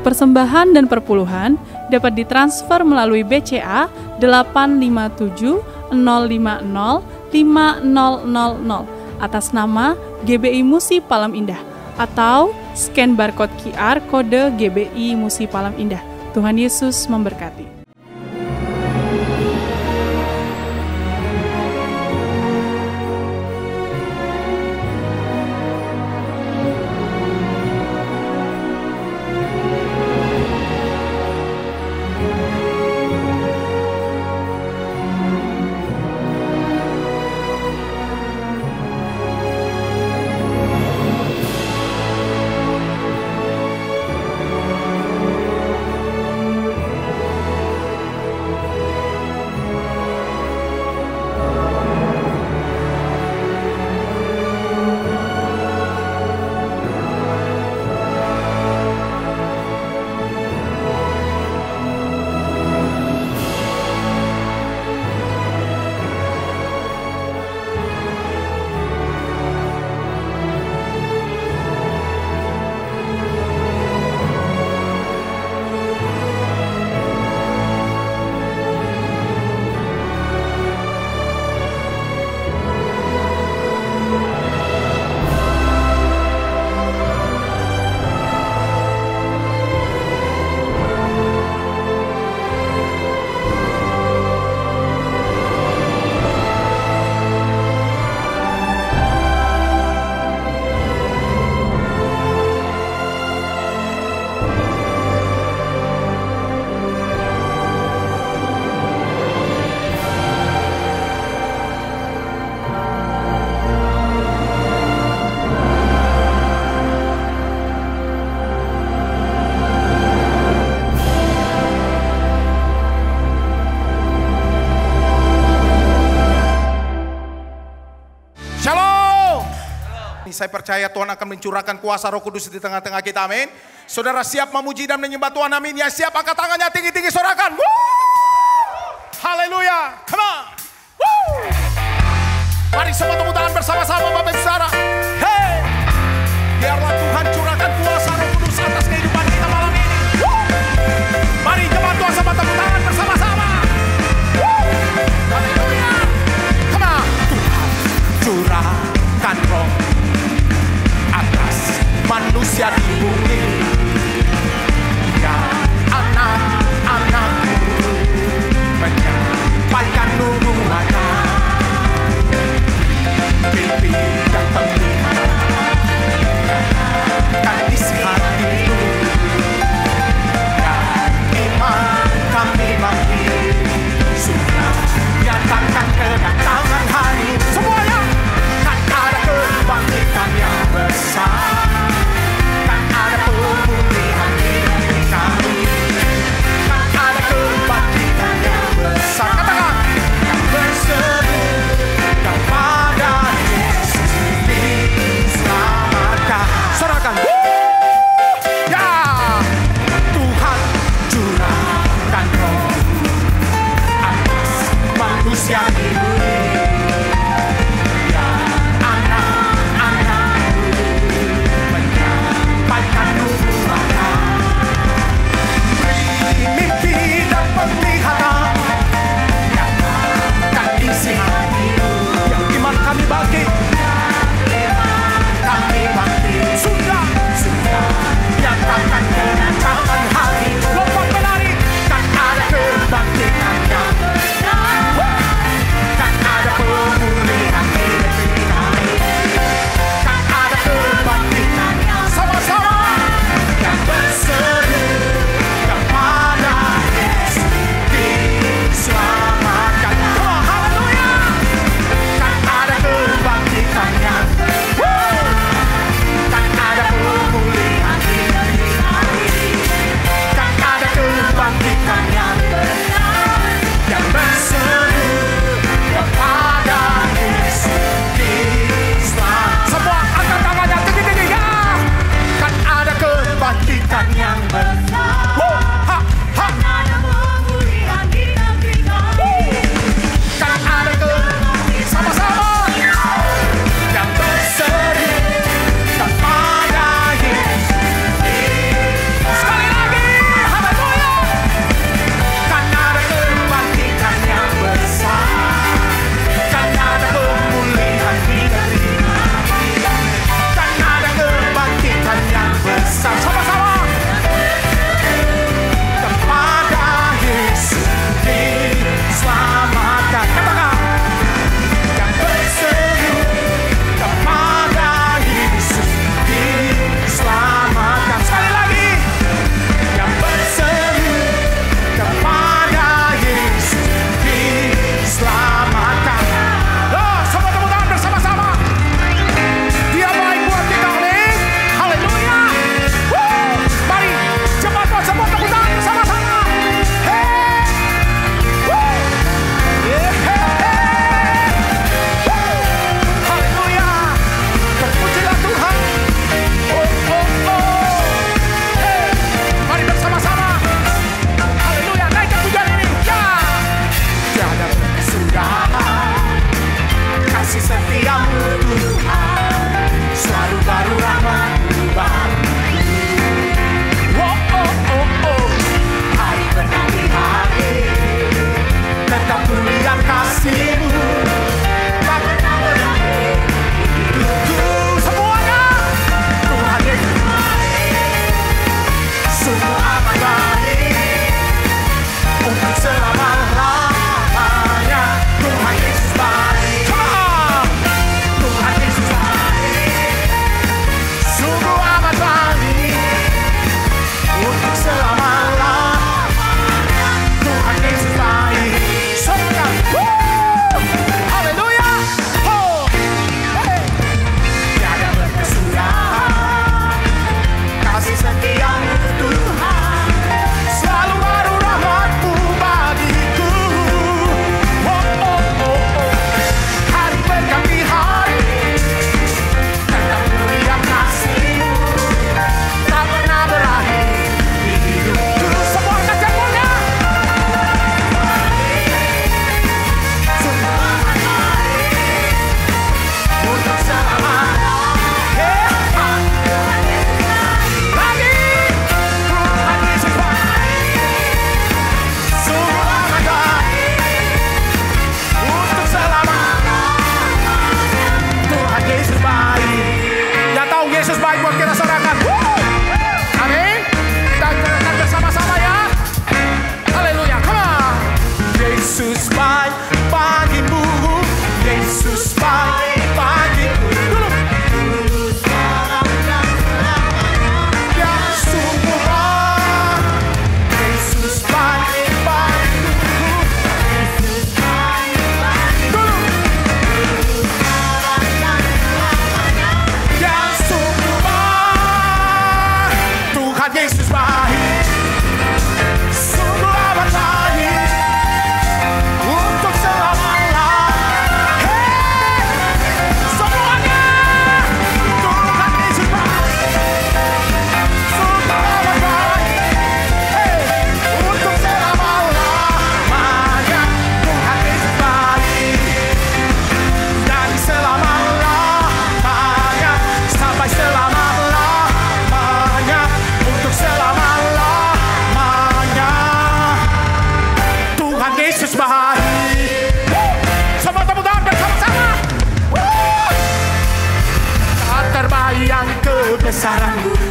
persembahan dan perpuluhan dapat ditransfer melalui BCA 857 050 5000 atas nama GBI Musi Palam Indah atau scan barcode QR kode GBI Musi Palam Indah. Tuhan Yesus memberkati. Saya percaya Tuhan akan mencurahkan kuasa Roh Kudus di tengah-tengah kita, amin. Saudara siap memuji dan menyembah Tuhan, amin. Ya siap, angkat tangannya tinggi-tinggi, sorakan. Haleluya, come on. Woo! Mari semua tepuk tangan bersama-sama Bapak Ibu Saudara. Hey, biarlah Tuhan curahkan kuasa Roh Kudus atas kehidupan kita malam ini. Woo! Mari jemaat Tuhan sama tepuk tangan bersama-sama. Woo! Haleluya, come on. Tuhan curahkan Roh manusia di bumi, ya anak-anakku menyampaikan nubuatan, mimpi dan penglihatan kan isi hatiku, dan iman kami bangkit, sudah nyatakan kedatangan hari semuanya, kan ada kebangkitan yang besar. Ada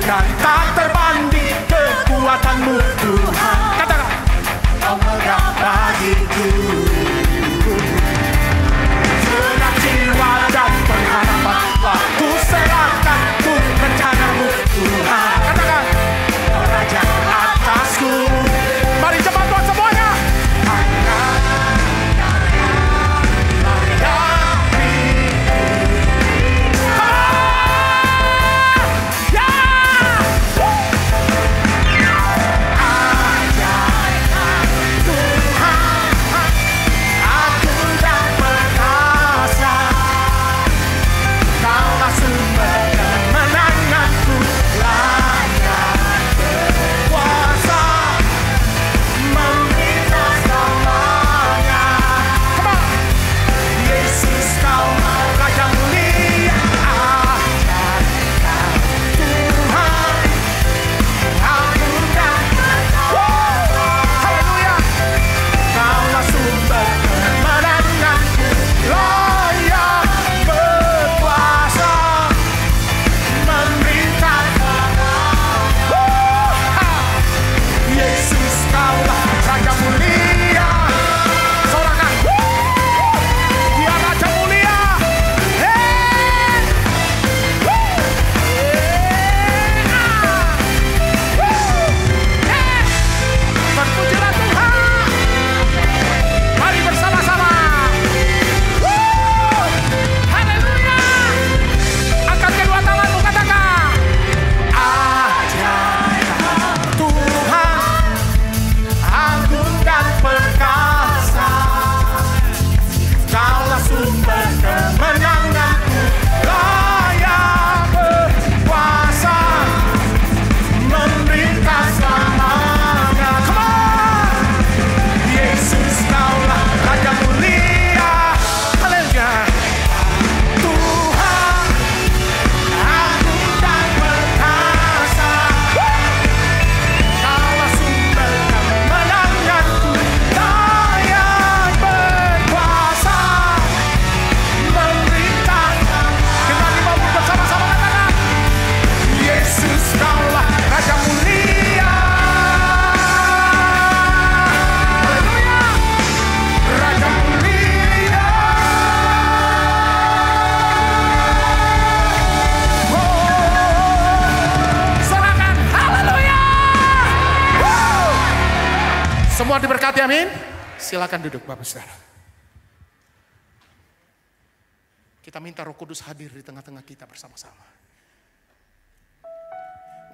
dan tak terbanding kekuatan-Mu Tuhan. Katakan, Kau megah bagiku segenap jiwa dan pengharapan telah ku serahkan untuk rencana-Mu Tuhan. Katakan, Raja atasku. Mari cepat buat semuanya. Semua diberkati, amin. Silakan duduk Bapak Saudara. Kita minta Roh Kudus hadir di tengah-tengah kita bersama-sama.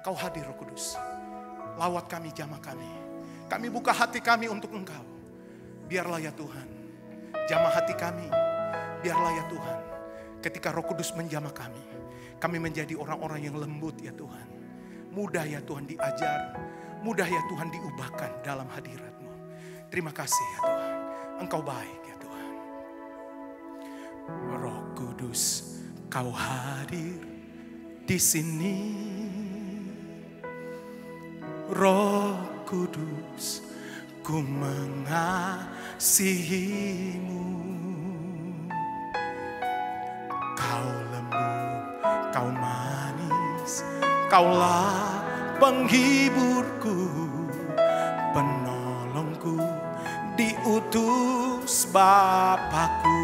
Engkau hadir Roh Kudus. Lawat kami, jamah kami. Kami buka hati kami untuk Engkau. Biarlah ya Tuhan, jamah hati kami. Biarlah ya Tuhan, ketika Roh Kudus menjamah kami menjadi orang-orang yang lembut ya Tuhan. Mudah ya Tuhan diajar, mudah ya Tuhan diubahkan dalam hadirat-Mu. Terima kasih ya Tuhan, Engkau baik ya Tuhan. Roh Kudus, Kau hadir di sini. Roh Kudus, ku mengasihi-Mu. Kau lembut, Kau manis, Kaulah penghiburku, penolongku, diutus Bapakku.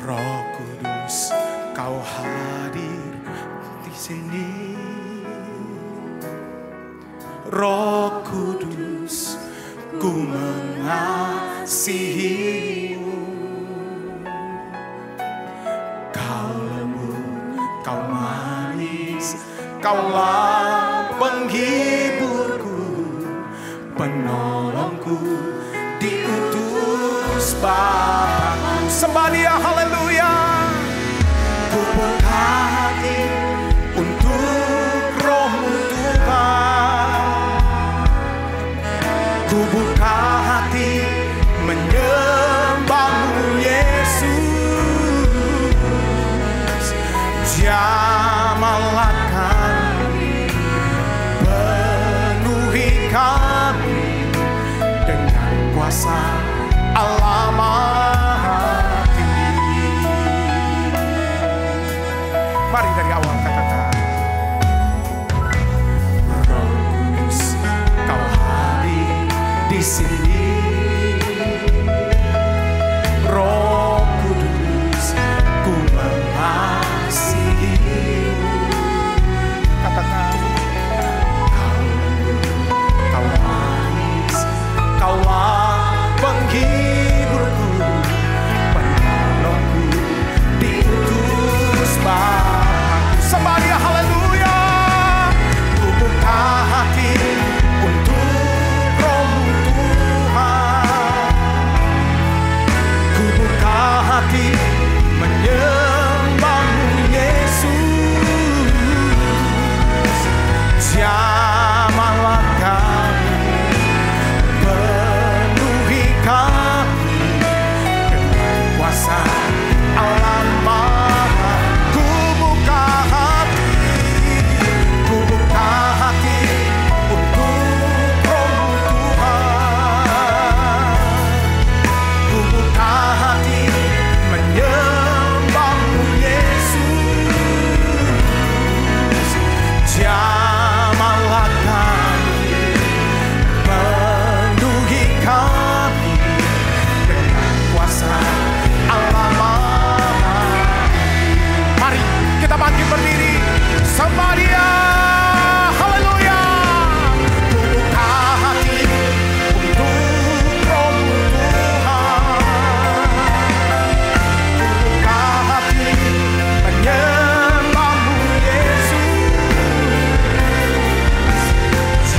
Roh Kudus, Kau hadir di sini. Roh Kudus, ku mengasihi-Mu. Kau lembut, Kau manis, Kaulah penghiburku, penolongku, diutus Bapakku. Sembah Dia, haleluya. Ku buka hati untuk Roh-Mu Tuhan. Ku buka hati menyembah-Mu Yesus. Jamahlah kami, penuhi kami dengan kuasa Allah Maha Tinggi. Mari dari awal katakan. Roh Kudus, Kau hadir di sini. Roh Kudus, ku mengasihi-Mu. Katakan. Kau manis, Kau penghiburku, penolongku, diutus Bapa. Sembari haleluya. Ku buka hati untuk Roh-Mu Tuhan. Ku buka hati menyembah-Mu Yesus. Jamahlah kami, penuhi kami dengan kuasa Allah Maha. Ku buka hati untuk Roh-Mu Tuhan. Ku buka hati menyembah-Mu Yesus. Jamahlah kami, penuhi kami dengan kuasa Allah Maha. Mari kita bangkit berdiri. Sembahnya haleluya. Ku buka hati untuk Roh-Mu Tuhan. Ku buka hati menyembah-Mu Yesus.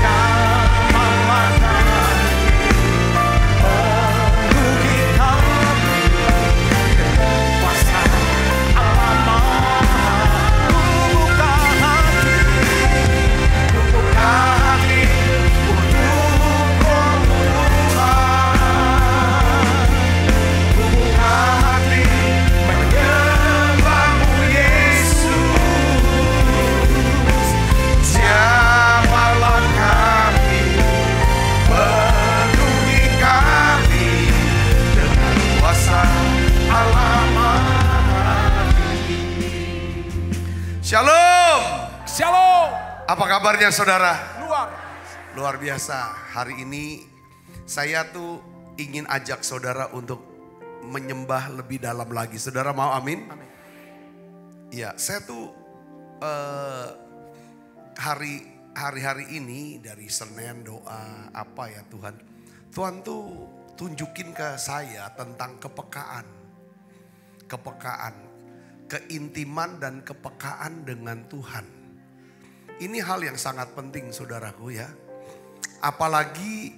Jamahlah kami, penuhi kami dengan kuasa Allah Maha. Ku buka hati untuk Roh-Mu Tuhan. Ku buka hati menyembah-Mu Yesus. Jamahlah kami, penuhi kami dengan kuasa Allah Maha. Shalom. Shalom. Apa kabarnya saudara? Luar. Luar biasa. Hari ini saya tuh ingin ajak saudara untuk menyembah lebih dalam lagi. Saudara mau amin? Amin. Iya, saya tuh hari-hari ini dari Senin doa apa ya Tuhan. Tuhan tuh tunjukin ke saya tentang kepekaan. Keintiman dan kepekaan dengan Tuhan. Ini hal yang sangat penting saudaraku ya. Apalagi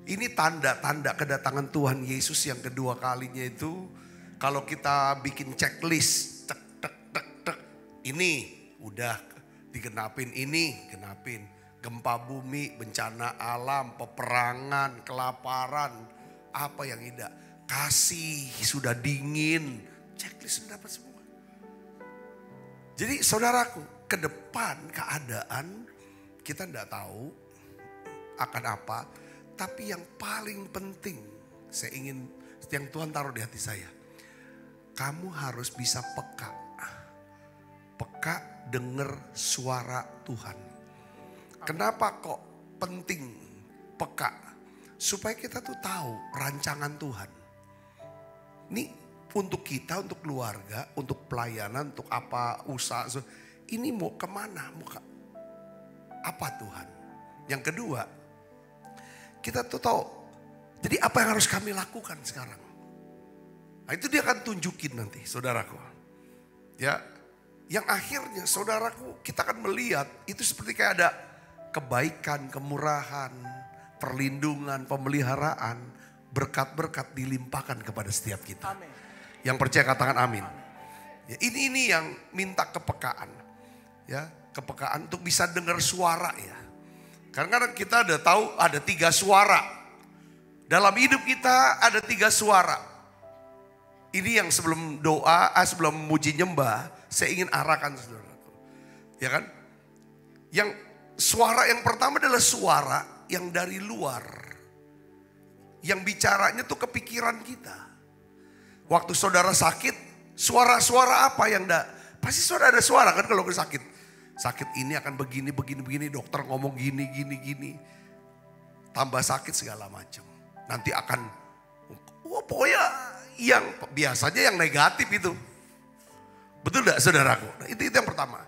ini tanda-tanda kedatangan Tuhan Yesus yang kedua kalinya itu. Kalau kita bikin checklist, tek, ini udah digenapin, ini genapin. Gempa bumi, bencana alam, peperangan, kelaparan, apa yang tidak. Kasih, sudah dingin, checklist sudah dapat semua. Jadi saudaraku, ke depan keadaan kita tidak tahu akan apa. Tapi yang paling penting saya ingin, yang Tuhan taruh di hati saya. Kamu harus bisa peka. Peka dengar suara Tuhan. Kenapa kok penting peka? Supaya kita tuh tahu rancangan Tuhan. Ini untuk kita, untuk keluarga, untuk pelayanan, untuk apa usaha. Ini mau kemana? Apa Tuhan? Yang kedua, kita tuh tahu. Jadi apa yang harus kami lakukan sekarang? Nah, itu dia akan tunjukin nanti, saudaraku. Ya, yang akhirnya saudaraku kita akan melihat itu seperti kayak ada kebaikan, kemurahan, perlindungan, pemeliharaan, berkat-berkat dilimpahkan kepada setiap kita. Amin. Yang percaya katakan amin. Ya, ini yang minta kepekaan. Ya, kepekaan untuk bisa dengar suara ya. Kadang-kadang kita ada tahu ada 3 suara. Dalam hidup kita ada 3 suara. Ini yang sebelum doa, sebelum memuji nyembah, saya ingin arahkan saudaraku. Ya kan? Yang suara yang pertama adalah suara yang dari luar. Yang bicaranya tuh kepikiran kita. Waktu saudara sakit, suara-suara apa yang Pasti saudara ada suara kan kalau sakit. Sakit ini akan begini, dokter ngomong gini. Tambah sakit segala macam. Nanti akan, pokoknya yang biasanya yang negatif itu. Betul gak saudaraku? Nah, itu yang pertama.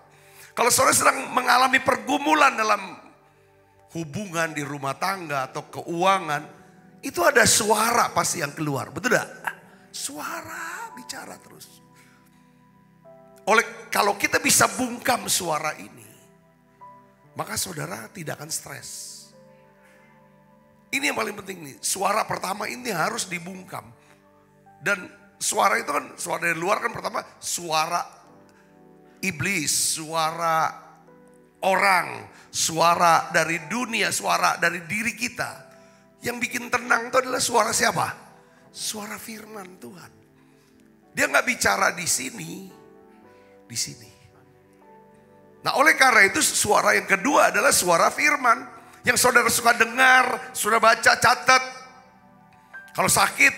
Kalau saudara sedang mengalami pergumulan dalam hubungan di rumah tangga atau keuangan, itu ada suara pasti yang keluar. Betul gak? Suara bicara terus. Kalau kita bisa bungkam suara ini, maka saudara tidak akan stres. Ini yang paling penting nih. Suara pertama ini harus dibungkam. Dan suara itu kan, suara dari luar kan pertama suara iblis, suara orang, suara dari dunia, suara dari diri kita. Yang bikin tenang itu adalah suara siapa? Suara firman Tuhan. Dia gak bicara di sini. Di sini. Nah, oleh karena itu suara yang kedua adalah suara firman. Yang saudara suka dengar, sudah baca, catat. Kalau sakit,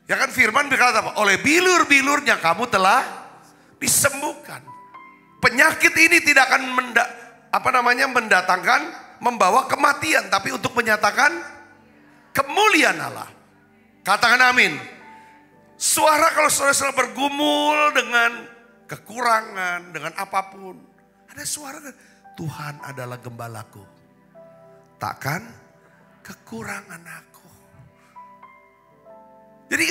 ya kan firman berkata apa? Oleh bilur-bilurnya kamu telah disembuhkan. Penyakit ini tidak akan mendatangkan, membawa kematian. Tapi untuk menyatakan kemuliaan Allah. Katakan amin. Suara kalau saudara bergumul dengan kekurangan, dengan apapun. Ada suara, Tuhan adalah gembalaku. Takkan kekurangan aku. Jadi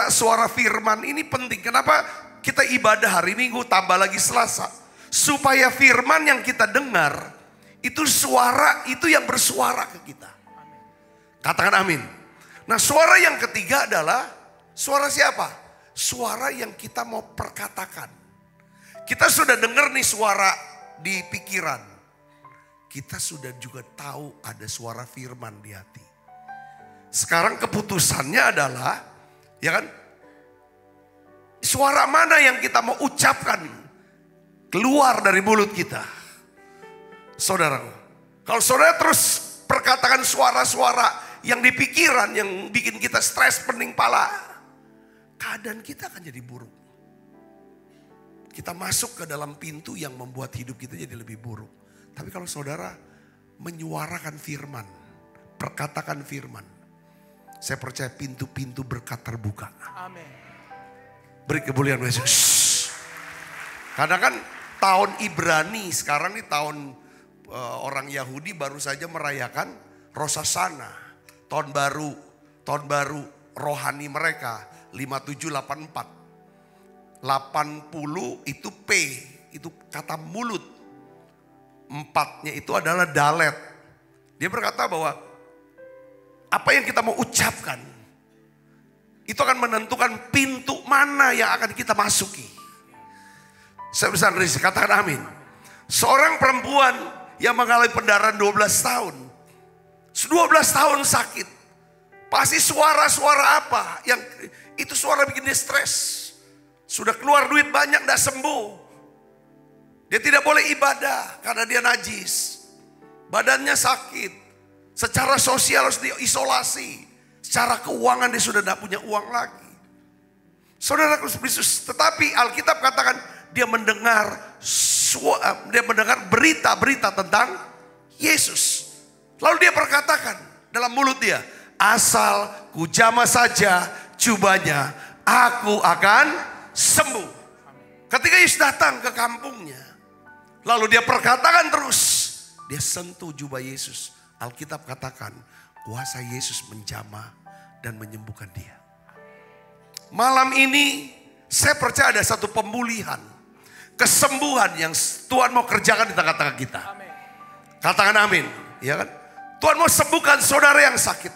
suara firman ini penting. Kenapa kita ibadah hari Minggu tambah lagi Selasa? Supaya firman yang kita dengar, itu suara, itu yang bersuara ke kita. Katakan amin. Nah, suara yang ketiga adalah suara siapa? Suara yang kita mau perkatakan. Kita sudah dengar nih suara di pikiran. Kita sudah juga tahu ada suara firman di hati. Sekarang keputusannya adalah, ya kan? Suara mana yang kita mau ucapkan keluar dari mulut kita? Saudara, kalau saudara terus perkatakan suara-suara yang di pikiran yang bikin kita stres, pening pala, keadaan kita akan jadi buruk. Kita masuk ke dalam pintu yang membuat hidup kita jadi lebih buruk. Tapi kalau saudara menyuarakan firman, perkatakan firman, saya percaya pintu-pintu berkat terbuka. Amin. Beri kemuliaan Yesus. Karena kan tahun Ibrani, sekarang ini tahun orang Yahudi baru saja merayakan Rosh Hashanah. Tahun baru rohani mereka 5784. 80 itu P, itu kata mulut. 4-nya itu adalah dalet. Dia berkata bahwa apa yang kita mau ucapkan, itu akan menentukan pintu mana yang akan kita masuki. Saya bisa katakan amin. Seorang perempuan yang mengalami pendarahan 12 tahun. 12 tahun sakit. Pasti suara-suara apa? Yang itu suara bikin dia stres. Sudah keluar duit banyak, tidak sembuh. Dia tidak boleh ibadah karena dia najis. Badannya sakit. Secara sosial harus diisolasi. Secara keuangan dia sudah tidak punya uang lagi. Saudara Kristus, tetapi Alkitab katakan dia mendengar berita-berita tentang Yesus. Lalu dia perkatakan dalam mulut dia, asal ku jamah saja jubahnya, aku akan sembuh. Ketika Yesus datang ke kampungnya, lalu dia perkatakan terus, dia sentuh jubah Yesus. Alkitab katakan kuasa Yesus menjamah dan menyembuhkan dia. Malam ini saya percaya ada satu pemulihan, kesembuhan yang Tuhan mau kerjakan di tengah-tengah kita. Katakan amin, ya kan? Tuhan mau sembuhkan saudara yang sakit.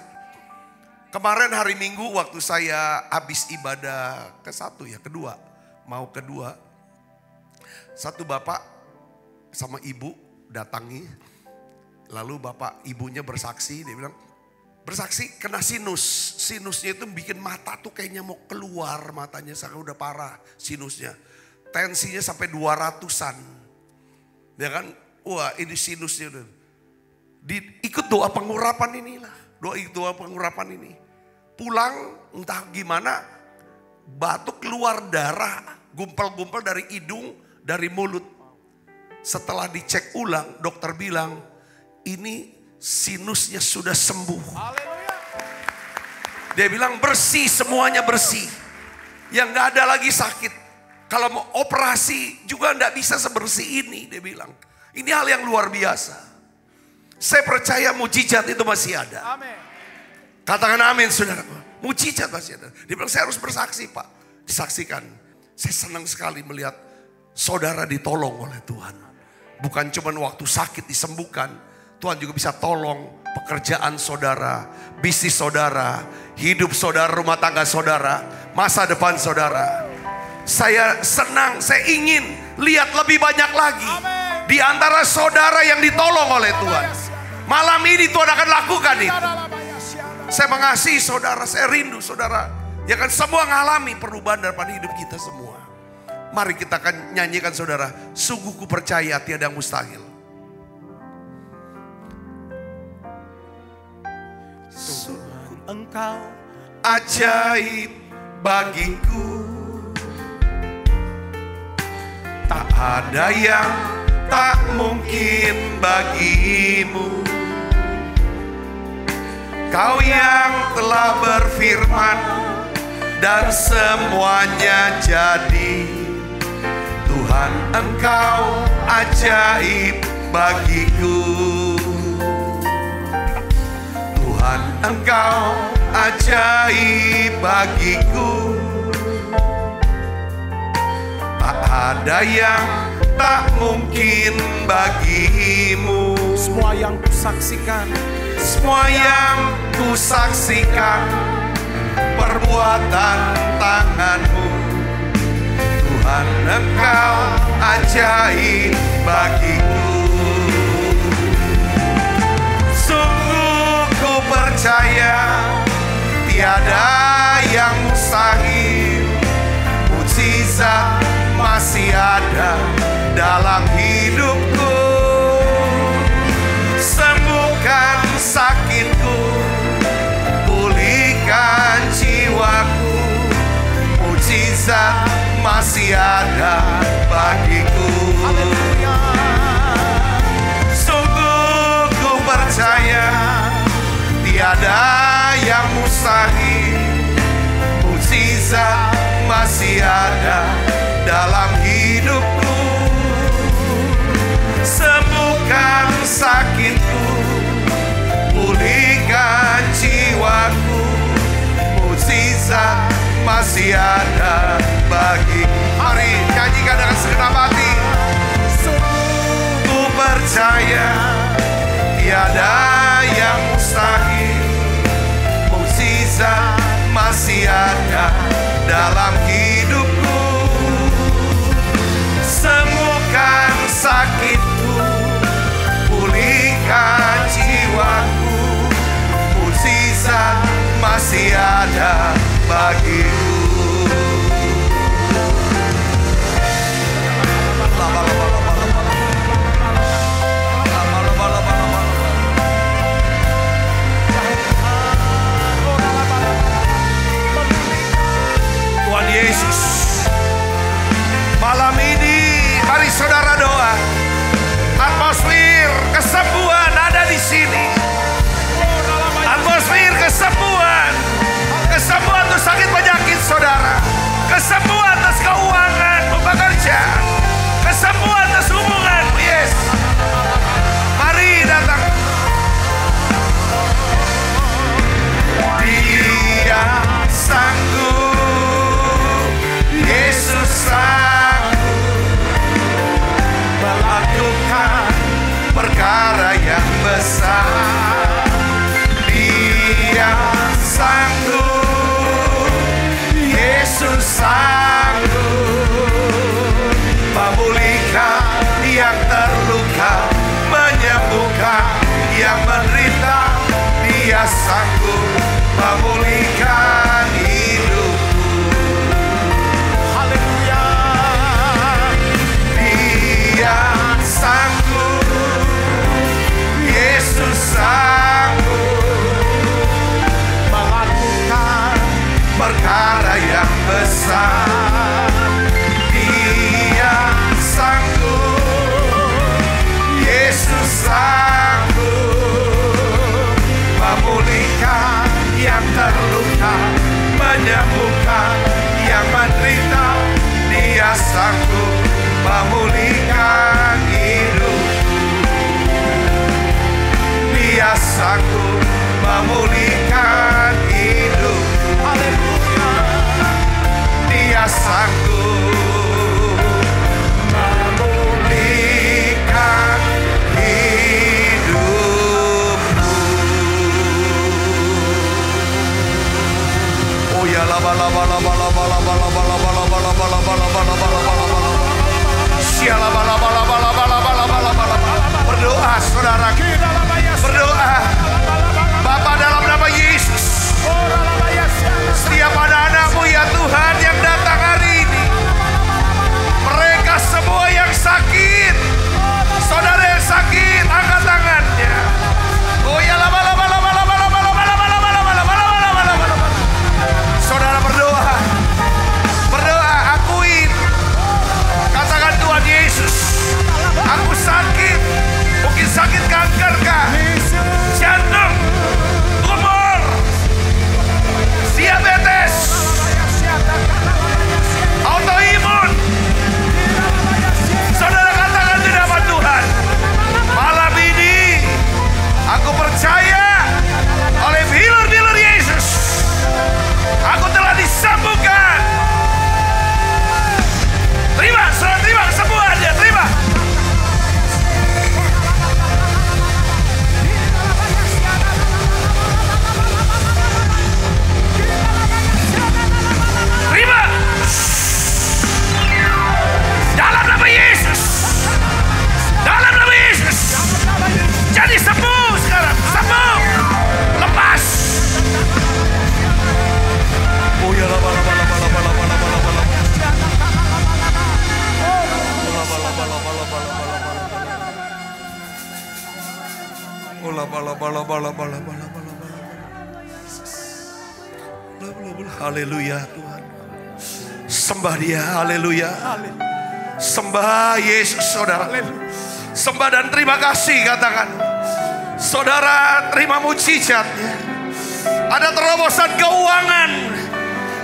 Kemarin hari Minggu waktu saya habis ibadah kedua, satu bapak sama ibu datangi, lalu bapak ibunya bersaksi, dia bilang, bersaksi kena sinusnya itu bikin mata tuh kayaknya mau keluar, matanya sangat udah parah sinusnya, tensinya sampai 200-an, ya kan, wah ini sinusnya, ikut doa pengurapan inilah. Doa pengurapan ini. Pulang entah gimana batuk keluar darah. Gumpal-gumpal dari hidung dari mulut. Setelah dicek ulang, dokter bilang ini sinusnya sudah sembuh. Dia bilang bersih, semuanya bersih. Yang gak ada lagi sakit. Kalau mau operasi juga gak bisa sebersih ini, dia bilang. Ini hal yang luar biasa. Saya percaya mujizat itu masih ada. Amin. Katakan amin, saudara. Mujizat masih ada. Dia bilang saya harus bersaksi, Pak. Disaksikan. Saya senang sekali melihat saudara ditolong oleh Tuhan. Bukan cuma waktu sakit disembuhkan. Tuhan juga bisa tolong pekerjaan saudara, bisnis saudara, hidup saudara, rumah tangga saudara, masa depan saudara. Saya senang, saya ingin lihat lebih banyak lagi di antara saudara yang ditolong oleh Tuhan. Malam ini Tuhan akan lakukan itu. Saya mengasihi saudara, saya rindu saudara. Ya kan semua mengalami perubahan dalam hidup kita semua. Mari kita akan nyanyikan saudara. Sungguh ku percaya tiada yang mustahil. Tuhan Engkau ajaib bagiku. Tak ada yang tak mungkin bagimu. Kau yang telah berfirman dan semuanya jadi. Tuhan Engkau ajaib bagiku. Tuhan Engkau ajaib bagiku. Tak ada yang tak mungkin bagimu. semua yang kusaksikan, semua yang kusaksikan perbuatan tanganmu. Tuhan Engkau ajaib bagiku. Sungguh ku percaya tiada yang mustahil. Mujizat masih ada dalam hidupku. Sembuhkan sakitku, pulihkan jiwaku. Mujizat masih ada bagiku. Sungguh ku percaya tiada yang mustahil. Mujizat masih ada dalam hidupku. Sembuhkan sakitku, pulihkan jiwaku. Mujizat masih ada bagiku. Mari nyanyikan dengan segenap hati. Ku percaya tiada yang mustahil. Mujizat masih ada dalam hidupku. Sembuhkan sakitku, pulihkan jiwaku. Mujizat masih ada bagiku. Tuhan Yesus, malam ini mari saudara doa. Atmosfer kesembuhan ada di sini. Atmosfer kesembuhan. Kesembuhan atas sakit penyakit saudara. Kesembuhan atas keuangan bekerja. Kesembuhan atas hubungan. Yes. Mari datang. Dia sanggup. Yesus sanggup melakukan perkara yang besar. Dia sanggup, Yesus sanggup memulihkan yang terluka, menyembuhkan yang menderita. Dia sanggup memulihkan hidupku. Haleluya. Dia sanggup, Yesus sanggup Berdoa saudara, berdoa. Bapa dalam nama Yesus, setiap anak-anakmu ya Tuhan yang datang hari ini, mereka semua yang sakit, saudara yang sakit, angkat tangannya. Oh ya lama. Saudara berdoa, akuin, katakan Tuhan Yesus, aku sakit, mungkin sakit kanker kah, jantung, tumor, diabetes, autoimun. Saudara katakan di nama Tuhan, malam ini aku percaya oleh bilur-bilur Yesus, aku telah disambungkan. Terima, saudara terima kesembuhannya, terima. Terima. Dalam nama Yesus. Dalam nama Yesus. Jadi sembuh sekarang, sembuh. Lepas. Oh ya lama. Haleluya Tuhan. Sembah dia, haleluya. Sembah Yesus saudara. Sembah dan terima kasih katakan. Saudara terima mujizatnya. Ada terobosan keuangan.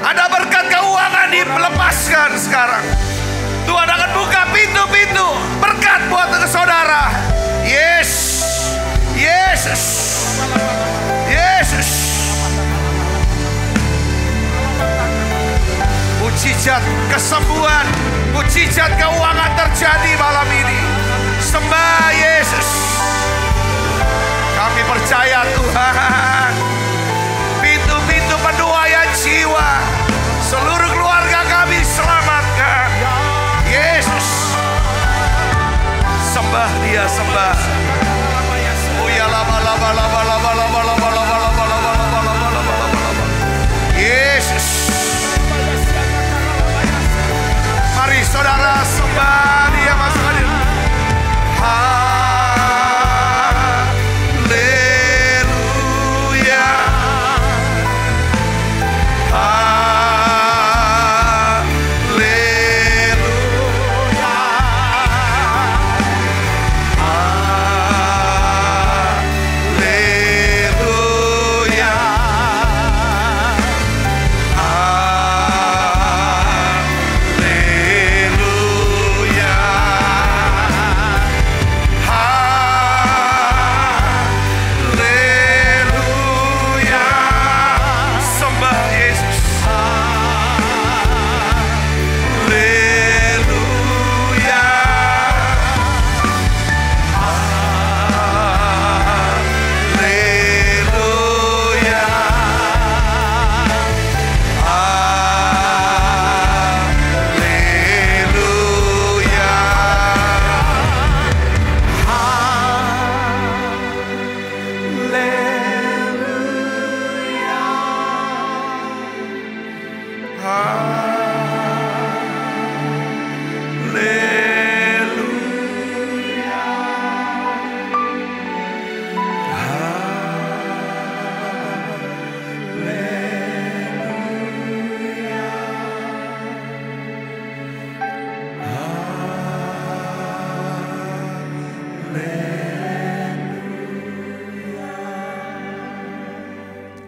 Ada berkat keuangan dilepaskan sekarang. Tuhan akan buka pintu-pintu berkat buat saudara. Yes. Yesus. Yesus. Mujizat kesembuhan, mujizat keuangan terjadi malam ini. Sembah Yesus. Kami percaya Tuhan. Pintu-pintu penuaian jiwa, seluruh keluarga kami selamatkan. Yesus. Sembah dia, sembah. Oh ya lama. Yesus. Mari saudara sembah dia Mas Fadil. Haleluya.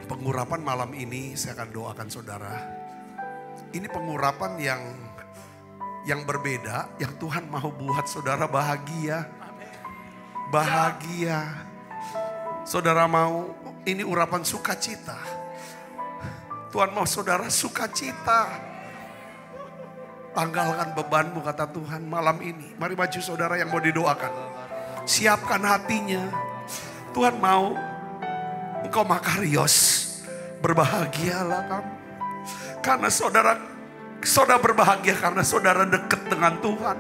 Pengurapan malam ini saya akan doakan saudara. Ini pengurapan yang berbeda, yang Tuhan mau buat saudara bahagia. Bahagia. Saudara mau, ini urapan sukacita. Tuhan mau saudara sukacita. Tanggalkan bebanmu kata Tuhan malam ini. Mari maju saudara yang mau didoakan. Siapkan hatinya. Tuhan mau engkau makarios. Berbahagialah kamu. Karena saudara Saudara berbahagia karena saudara dekat dengan Tuhan.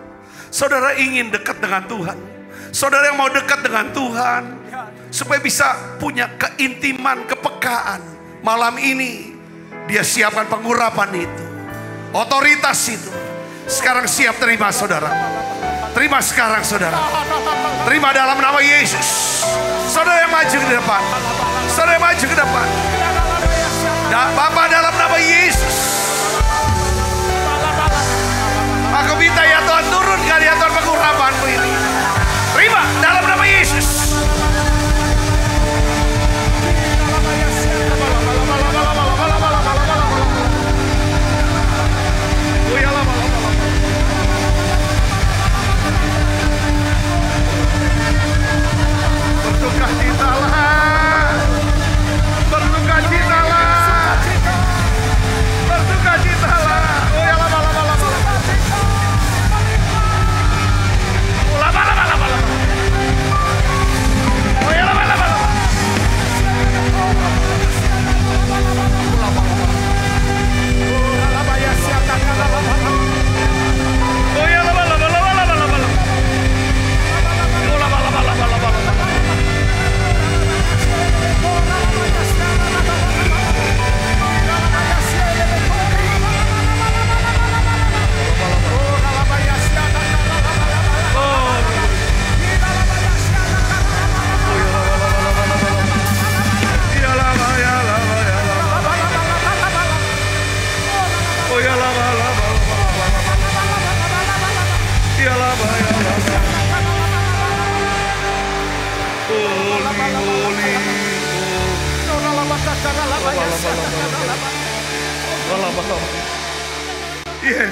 Saudara ingin dekat dengan Tuhan. Saudara yang mau dekat dengan Tuhan, supaya bisa punya keintiman, kepekaan. Malam ini Dia siapkan pengurapan itu, otoritas itu. Sekarang siap terima saudara. Terima sekarang saudara. Terima dalam nama Yesus. Saudara yang maju ke depan. Saudara yang maju ke depan. Bapak dalam nama Yesus. Aku minta ya Tuhan, turunkan ya Tuhan pengurapanmu ini. Terima dalam nama Yesus. Berduka citalah. Berduka citalah. Berduka citalah. Oh ya lama. Oh ya lama. Yes.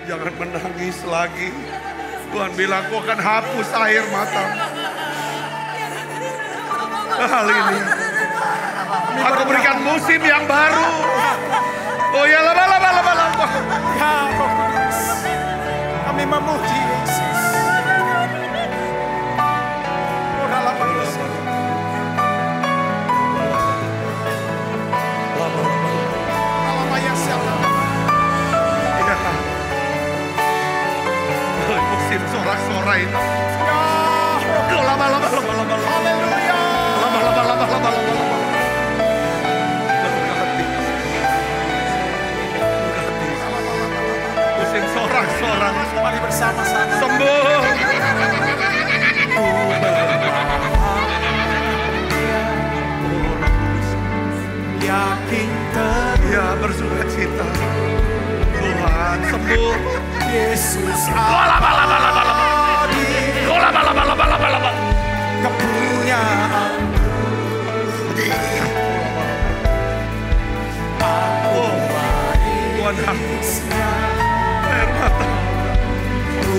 Jangan menangis lagi. Tuhan bilang, aku akan hapus air mata. Hal ini aku berikan musim yang baru. Oh ya lama. Ya Roh Kudus, kami memuji Yesus. Oh lama. Musim sorak-sorai itu. Lama. Haleluya. Lama. Musim sorak-sorai. Mari bersama-sama Sembuh. yakin Ya bersuka cita. Tuhan sembuh. Yesus Lama. kepunyaan. Tuhan air mata.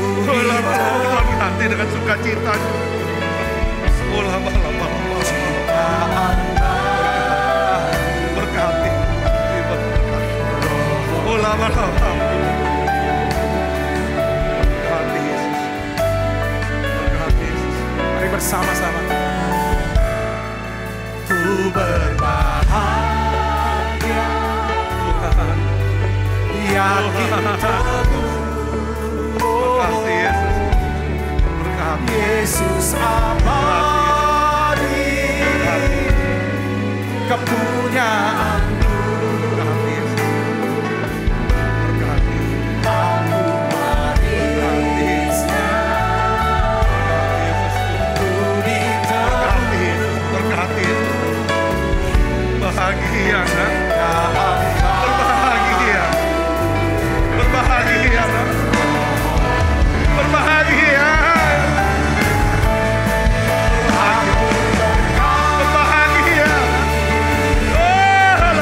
Tuhan ganti dengan sukacita. Berkati. Berkati Yesus. Mari bersama-sama. Ku berbahagia, Tuhan. yakin teguh. Berkati Yesus. Berkati. Yesus abadi, kepunyaanmu. Berkati Yesus. Berkati. Aku warisnya, ku Berkati. Berkati. Bahagia kan? Berbahagia. Berbahagia kan? Berbahagia. Berbahagia. Oh,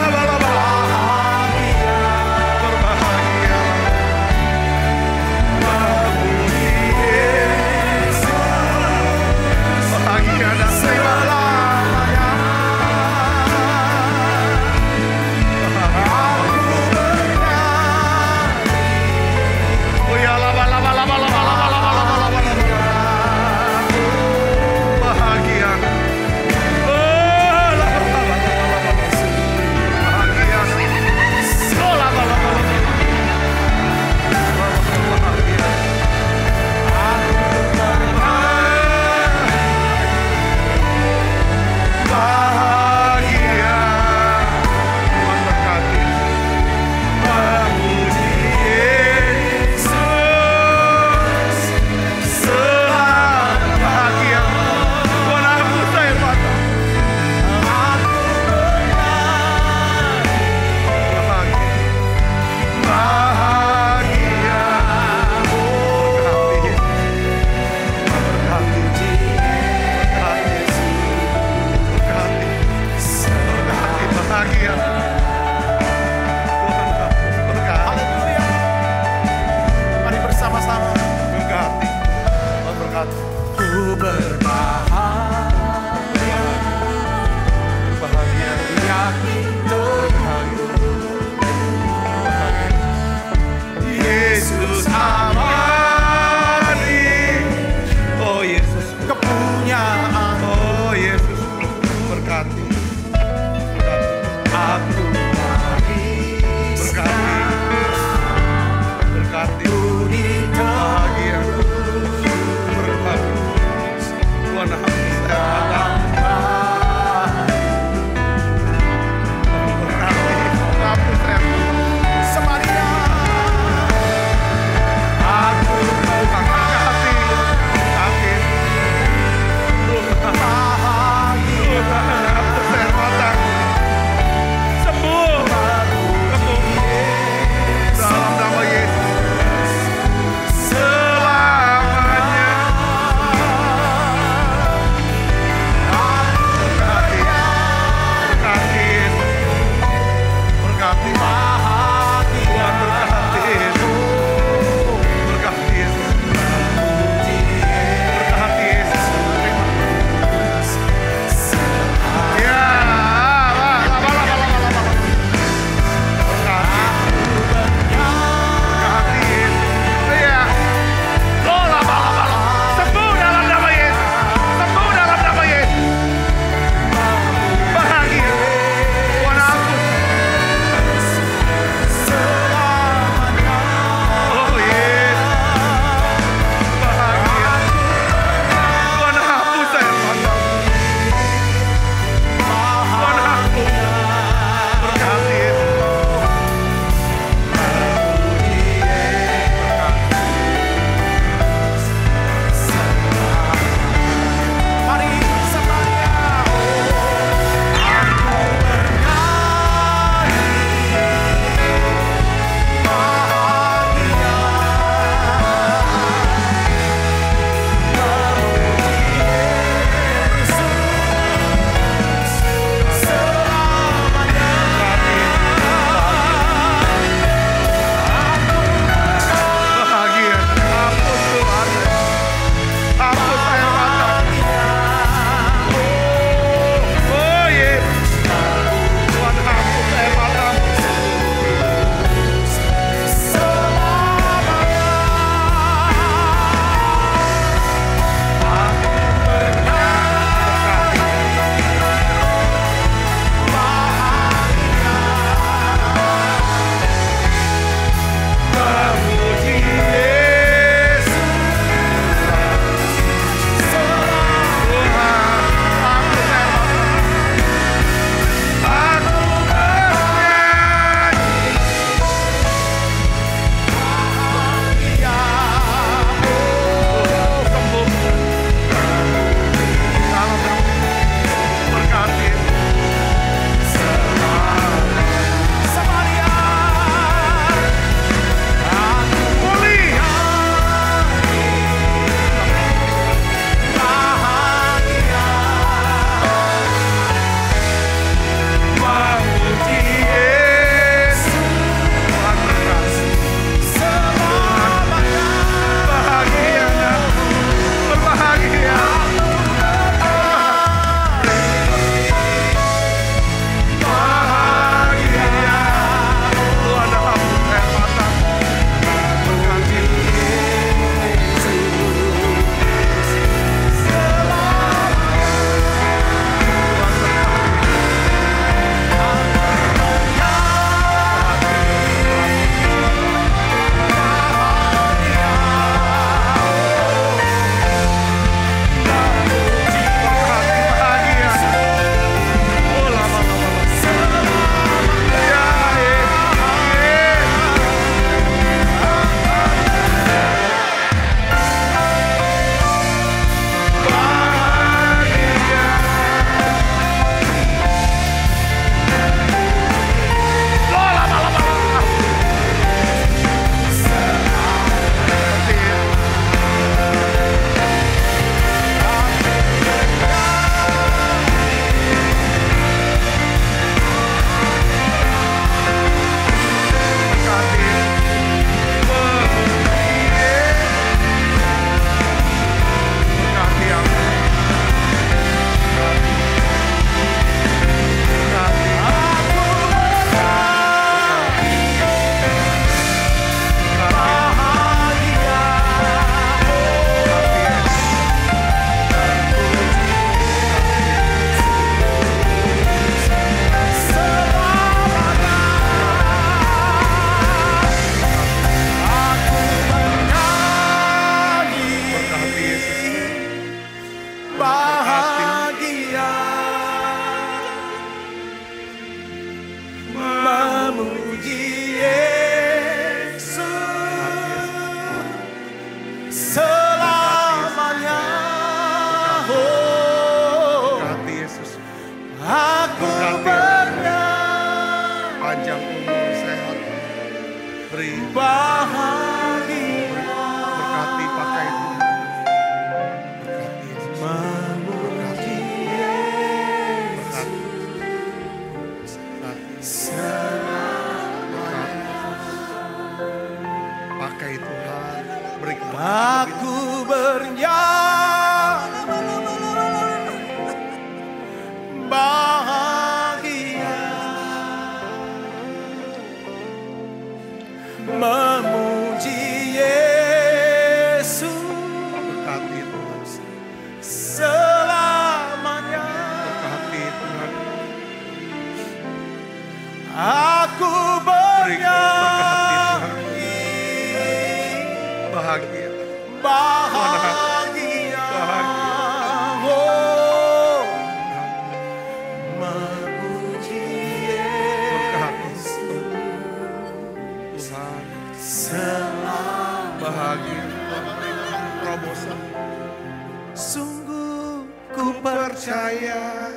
Sungguh ku percaya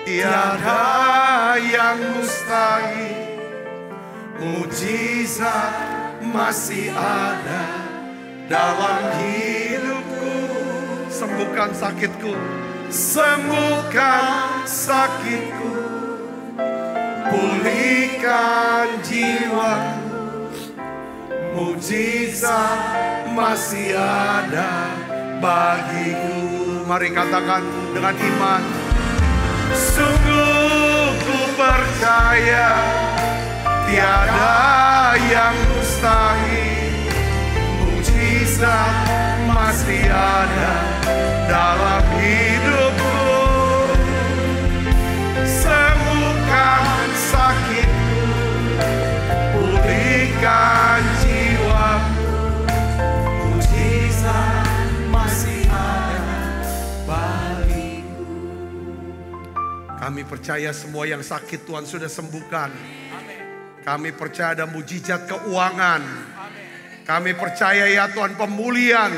tiada yang mustahil. Mujizat masih ada dalam hidupku. Sembuhkan sakitku, sembuhkan sakitku, pulihkan jiwaku. Mujizat masih ada bagiku. Mari katakan dengan iman. Sungguh ku percaya tiada yang mustahil. Mujizat masih ada dalam hidupku. Sembuhkan sakitku, pulihkan jiwaku. Mujizat masih ada bagiku. Kami percaya semua yang sakit Tuhan sudah sembuhkan. Kami percaya ada mujizat keuangan. Kami percaya ya Tuhan pemulihan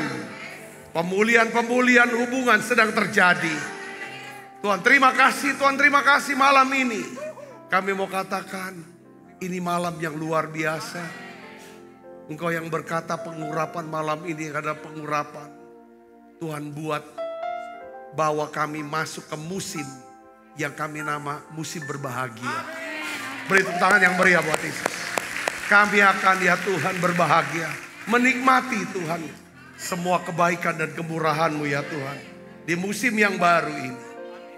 hubungan sedang terjadi. Tuhan terima kasih, Tuhan terima kasih malam ini. Kami mau katakan ini malam yang luar biasa. Engkau yang berkata pengurapan malam ini adalah pengurapan. Tuhan bawa kami masuk ke musim yang kami nama musim berbahagia. Beri tepuk tangan yang meriah buat Yesus. Kami akan ya Tuhan berbahagia. Menikmati Tuhan semua kebaikan dan kemurahan-Mu ya Tuhan. Di musim yang baru ini.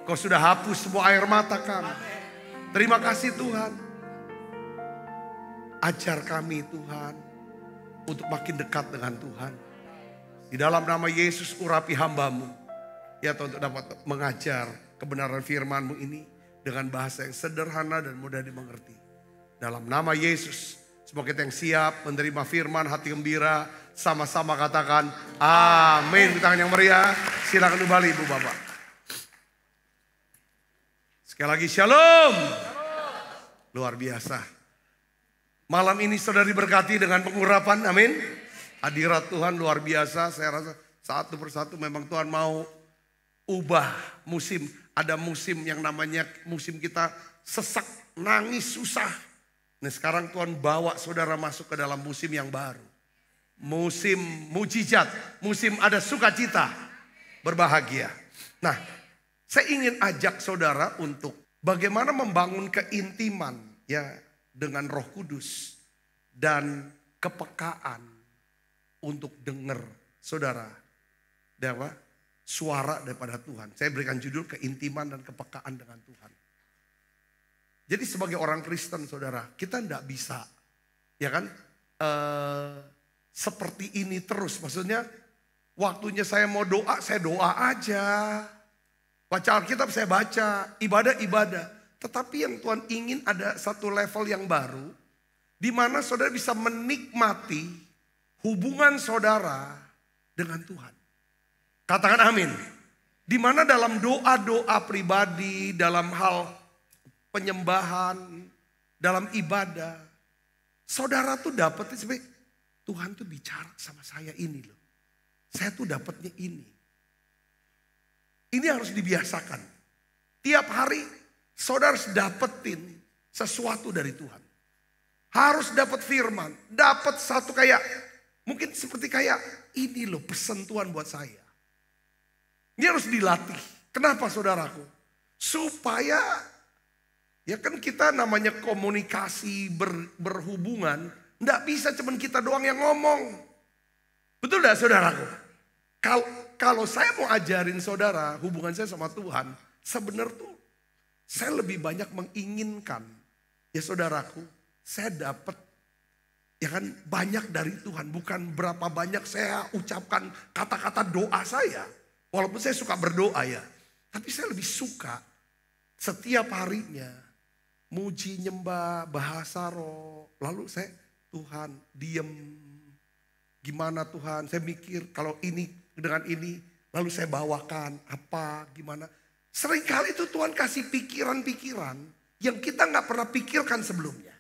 Kau sudah hapus semua air mata kami. Terima kasih Tuhan. Ajar kami Tuhan. Untuk makin dekat dengan Tuhan. Di dalam nama Yesus urapi hamba-Mu. Ya Tuhan untuk dapat mengajar kebenaran firman-Mu ini. Dengan bahasa yang sederhana dan mudah dimengerti. Dalam nama Yesus. Semua kita yang siap menerima firman, hati gembira. Sama-sama katakan amin. Di tangan yang meriah. Silakan kembali Ibu Bapak. Sekali lagi shalom. Luar biasa. Malam ini saudara diberkati dengan pengurapan. Amin. Hadirat Tuhan luar biasa. Saya rasa satu persatu memang Tuhan mau ubah musim. Ada musim yang namanya musim kita sesak, nangis, susah. Nah sekarang Tuhan bawa saudara masuk ke dalam musim yang baru. Musim mujizat, musim ada sukacita, berbahagia. Nah saya ingin ajak saudara untuk bagaimana membangun keintiman ya dengan Roh Kudus. Dan kepekaan untuk dengar saudara. Suara daripada Tuhan. Saya berikan judul keintiman dan kepekaan dengan Tuhan. Jadi sebagai orang Kristen saudara, kita tidak bisa ya kan seperti ini terus. Maksudnya waktunya saya mau doa, saya doa aja. Baca Alkitab saya baca, ibadah. Tetapi yang Tuhan ingin ada satu level yang baru. Di mana saudara bisa menikmati hubungan saudara dengan Tuhan. Katakan amin. Di mana dalam doa-doa pribadi, dalam hal penyembahan, dalam ibadah, saudara tuh dapetnya sebenarnya Tuhan tuh bicara sama saya ini loh. Saya tuh dapetnya ini. Ini harus dibiasakan. Tiap hari saudara harus dapetin sesuatu dari Tuhan. Harus dapat firman, dapat satu kayak mungkin seperti kayak ini loh pesan Tuhan buat saya. Ini harus dilatih. Kenapa saudaraku? Supaya ya kan kita namanya komunikasi berhubungan. Nggak bisa cuman kita doang yang ngomong. Betul gak saudaraku? Kalau saya mau ajarin saudara hubungan saya sama Tuhan. Sebenarnya tuh saya lebih banyak menginginkan. Ya saudaraku, saya dapat ya kan banyak dari Tuhan. Bukan berapa banyak saya ucapkan kata-kata doa saya. Walaupun saya suka berdoa ya. Tapi saya lebih suka setiap harinya muji, nyembah, bahasa roh. Lalu saya, Tuhan diem. Gimana Tuhan? Saya mikir kalau ini dengan ini. Lalu saya bawakan apa, gimana. Seringkali itu Tuhan kasih pikiran-pikiran yang kita gak pernah pikirkan sebelumnya.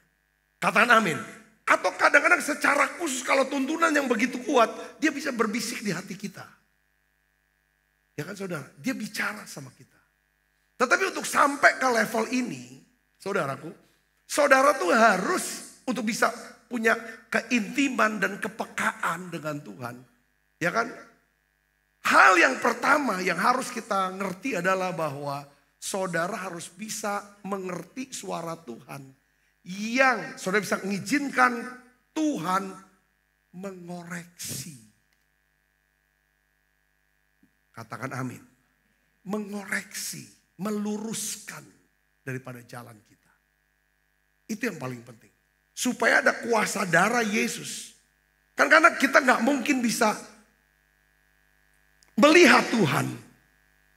Katakan amin. Atau kadang-kadang secara khusus kalau tuntunan yang begitu kuat. Dia bisa berbisik di hati kita. Ya kan saudara, dia bicara sama kita. Tetapi untuk sampai ke level ini, saudaraku, saudara tuh harus untuk bisa punya keintiman dan kepekaan dengan Tuhan. Ya kan? Hal yang pertama yang harus kita ngerti adalah bahwa saudara harus bisa mengerti suara Tuhan. Yang saudara bisa mengizinkan Tuhan mengoreksi. Katakan amin. Mengoreksi, meluruskan daripada jalan kita. Itu yang paling penting. Supaya ada kuasa darah Yesus. Kan karena kita gak mungkin bisa melihat Tuhan,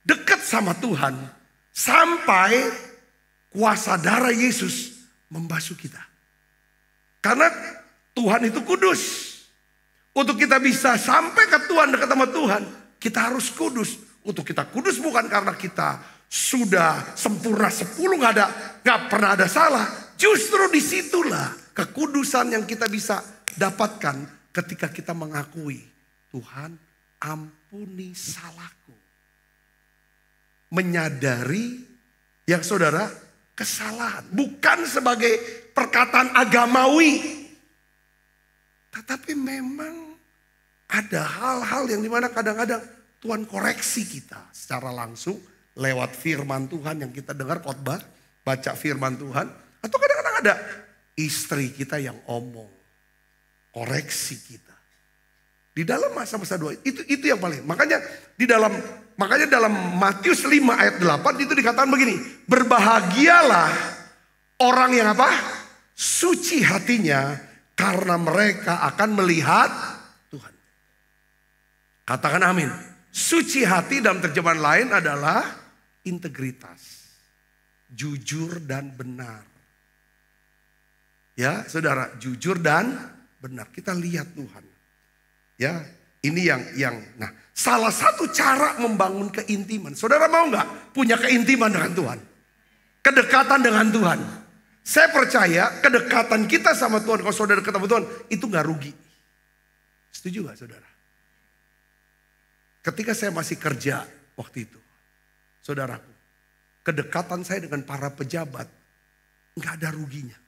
dekat sama Tuhan, sampai kuasa darah Yesus membasuh kita. Karena Tuhan itu kudus. Untuk kita bisa sampai ke Tuhan, dekat sama Tuhan, kita harus kudus. Untuk kita kudus bukan karena kita sudah sempurna 10, gak pernah ada salah. Justru disitulah kekudusan yang kita bisa dapatkan ketika kita mengakui Tuhan, ampuni salahku. Menyadari yang saudara kesalahan. Bukan sebagai perkataan agamawi. Tetapi memang ada hal-hal yang dimana kadang-kadang Tuhan koreksi kita secara langsung. Lewat firman Tuhan yang kita dengar khotbah. Baca firman Tuhan. Atau kadang-kadang ada istri kita yang omong. Koreksi kita. Di dalam masa-masa doa itu yang paling. Makanya dalam Matius 5 ayat 8 itu dikatakan begini. Berbahagialah orang yang apa? Suci hatinya karena mereka akan melihat Tuhan. Katakan amin. Suci hati dalam terjemahan lain adalah integritas. Jujur dan benar. Ya, saudara, jujur dan benar. Kita lihat Tuhan. Ya, ini yang nah, salah satu cara membangun keintiman. Saudara mau nggak punya keintiman dengan Tuhan? Kedekatan dengan Tuhan. Saya percaya kedekatan kita sama Tuhan, kalau saudara ketemu Tuhan, itu nggak rugi. Setuju nggak saudara? Ketika saya masih kerja waktu itu, saudaraku, kedekatan saya dengan para pejabat nggak ada ruginya.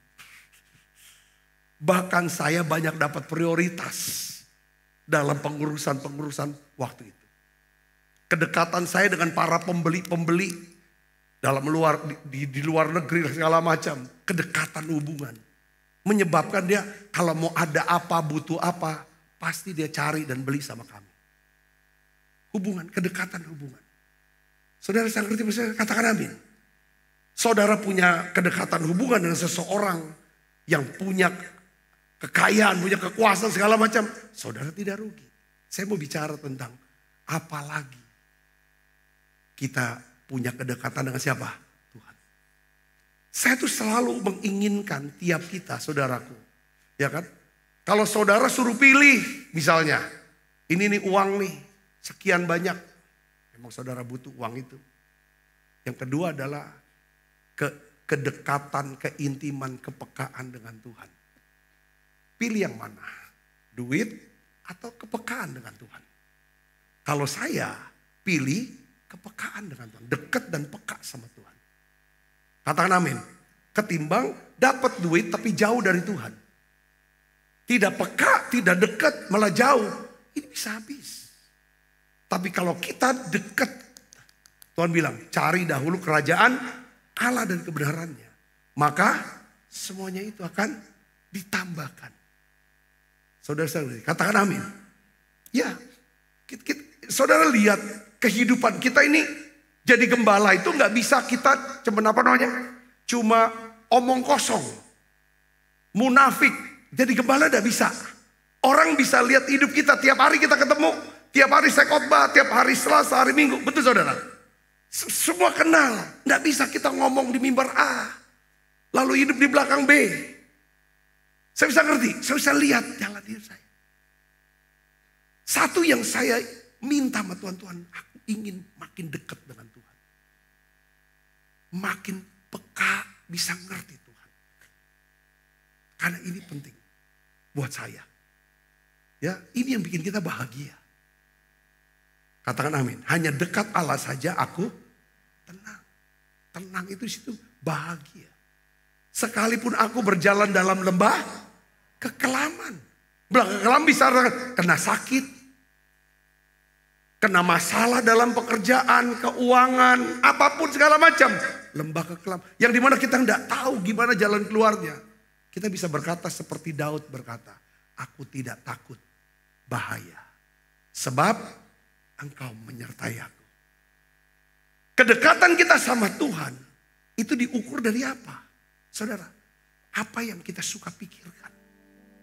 Bahkan saya banyak dapat prioritas dalam pengurusan waktu itu. Kedekatan saya dengan para pembeli-pembeli dalam di luar negeri segala macam. Kedekatan hubungan. Menyebabkan dia kalau mau ada apa, butuh apa, pasti dia cari dan beli sama kami. Hubungan, kedekatan hubungan. Saudara saya ngerti, saya katakan amin. Saudara punya kedekatan hubungan dengan seseorang yang punya kekayaan, punya kekuasaan segala macam. Saudara tidak rugi. Saya mau bicara tentang apalagi kita punya kedekatan dengan siapa? Tuhan. Saya tuh selalu menginginkan tiap kita, saudaraku. Ya kan? Kalau saudara suruh pilih misalnya. Ini nih uang nih. Sekian banyak. Memang saudara butuh uang itu. Yang kedua adalah kedekatan, keintiman, kepekaan dengan Tuhan. Pilih yang mana? Duit atau kepekaan dengan Tuhan? Kalau saya pilih kepekaan dengan Tuhan. Dekat dan peka sama Tuhan. Katakan amin. Ketimbang dapat duit tapi jauh dari Tuhan. Tidak peka, tidak dekat, malah jauh. Ini bisa habis. Tapi kalau kita dekat, Tuhan bilang cari dahulu kerajaan Allah dan kebenarannya. Maka semuanya itu akan ditambahkan. Saudara-saudara, katakan amin. Ya, saudara lihat kehidupan kita ini jadi gembala itu nggak bisa kita cuma omong kosong, munafik. Jadi gembala nggak bisa. Orang bisa lihat hidup kita tiap hari kita ketemu, tiap hari saya khotbah, tiap hari Selasa, hari Minggu, betul saudara? Semua kenal, nggak bisa kita ngomong di mimbar A, lalu hidup di belakang B. Saya bisa ngerti, saya bisa lihat jalan hidup saya. Satu yang saya minta sama Tuhan, aku ingin makin dekat dengan Tuhan. Makin peka, bisa ngerti Tuhan. Karena ini penting buat saya. Ya, ini yang bikin kita bahagia. Katakan amin. Hanya dekat Allah saja aku tenang. Tenang itu di situ bahagia. Sekalipun aku berjalan dalam lembah kekelaman. Kekelaman bisa kena sakit. Kena masalah dalam pekerjaan, keuangan, apapun segala macam. Lembah kekelaman. Yang dimana kita tidak tahu gimana jalan keluarnya. Kita bisa berkata seperti Daud berkata. Aku tidak takut bahaya. Sebab Engkau menyertai aku. Kedekatan kita sama Tuhan itu diukur dari apa? Saudara, apa yang kita suka pikirkan?